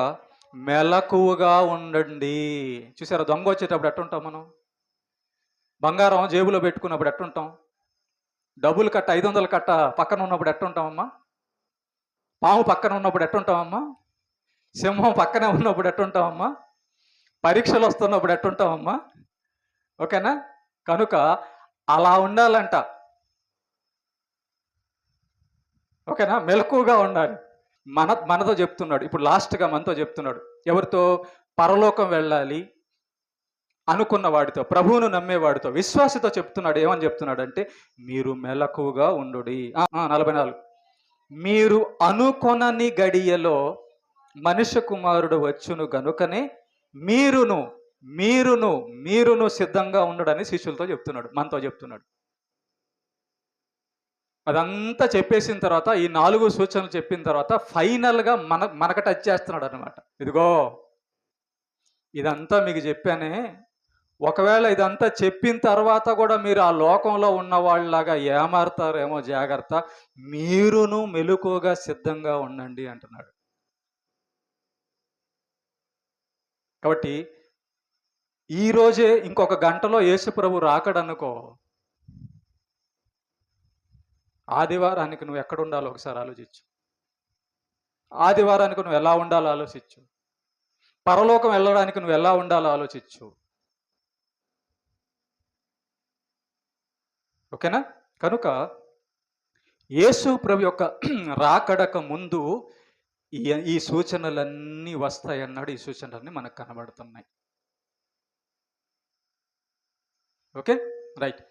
మెలకువగా ఉండండి. చూసారా, దొంగ వచ్చేటప్పుడు ఎట్టుంటాం మనం? బంగారం జేబులో పెట్టుకున్నప్పుడు ఎట్టుంటాం? డబ్బులు కట్ట 500 కట్ట పక్కన ఉన్నప్పుడు ఎట్టుంటామమ్మా? పాము పక్కన ఉన్నప్పుడు ఎట్టుంటామమ్మా? సింహం పక్కనే ఉన్నప్పుడు ఎట్టుంటామమ్మా? పరీక్షలు వస్తున్నప్పుడు ఎట్టుంటామమ్మా? ఓకేనా? కనుక అలా ఉండాలంట. ఓకేనా? మెలకువగా ఉండాలి. మనతో చెప్తున్నాడు, ఇప్పుడు లాస్ట్గా మనతో చెప్తున్నాడు. ఎవరితో? పరలోకం వెళ్ళాలి అనుకున్న వాడితో, ప్రభువును నమ్మేవాడితో, విశ్వాసితో చెప్తున్నాడు. ఏమని చెప్తున్నాడు అంటే, మీరు మెలకువగా ఉండుడి. 44. మీరు అనుకొనని గడియలో మనుష్య కుమారుడు వచ్చును గనుకనే మీరును మీరును మీరును సిద్ధంగా ఉండడని శిష్యులతో చెప్తున్నాడు, మనతో చెప్తున్నాడు. అదంతా చెప్పేసిన తర్వాత, ఈ 4 సూచనలు చెప్పిన తర్వాత ఫైనల్గా మనకు టచ్ చేస్తున్నాడు అనమాట. ఇదిగో ఇదంతా మీకు చెప్పానే, ఒకవేళ ఇదంతా చెప్పిన తర్వాత కూడా మీరు ఆ లోకంలో ఉన్న వాళ్ళలాగా ఏమారుతారేమో, జాగ్రత్త, మీరును మెలకువగా సిద్ధంగా ఉండండి అంటున్నాడు. కాబట్టి ఈరోజే ఇంకొక గంటలో యేసు ప్రభు రాకడనుకో, ఆదివారానికి నువ్వు ఎక్కడ ఉండాలో ఒకసారి ఆలోచించు. ఆదివారానికి నువ్వు ఎలా ఉండాలో ఆలోచించు. పరలోకం వెళ్ళడానికి నువ్వు ఎలా ఉండాలో ఆలోచించు. ఓకేనా? కనుక యేసు ప్రభు యొక్క రాకడక ముందు ఈ సూచనలన్నీ వస్తాయన్నాడు. ఈ సూచనలన్నీ మనకు కనబడుతున్నాయి. Okay, right.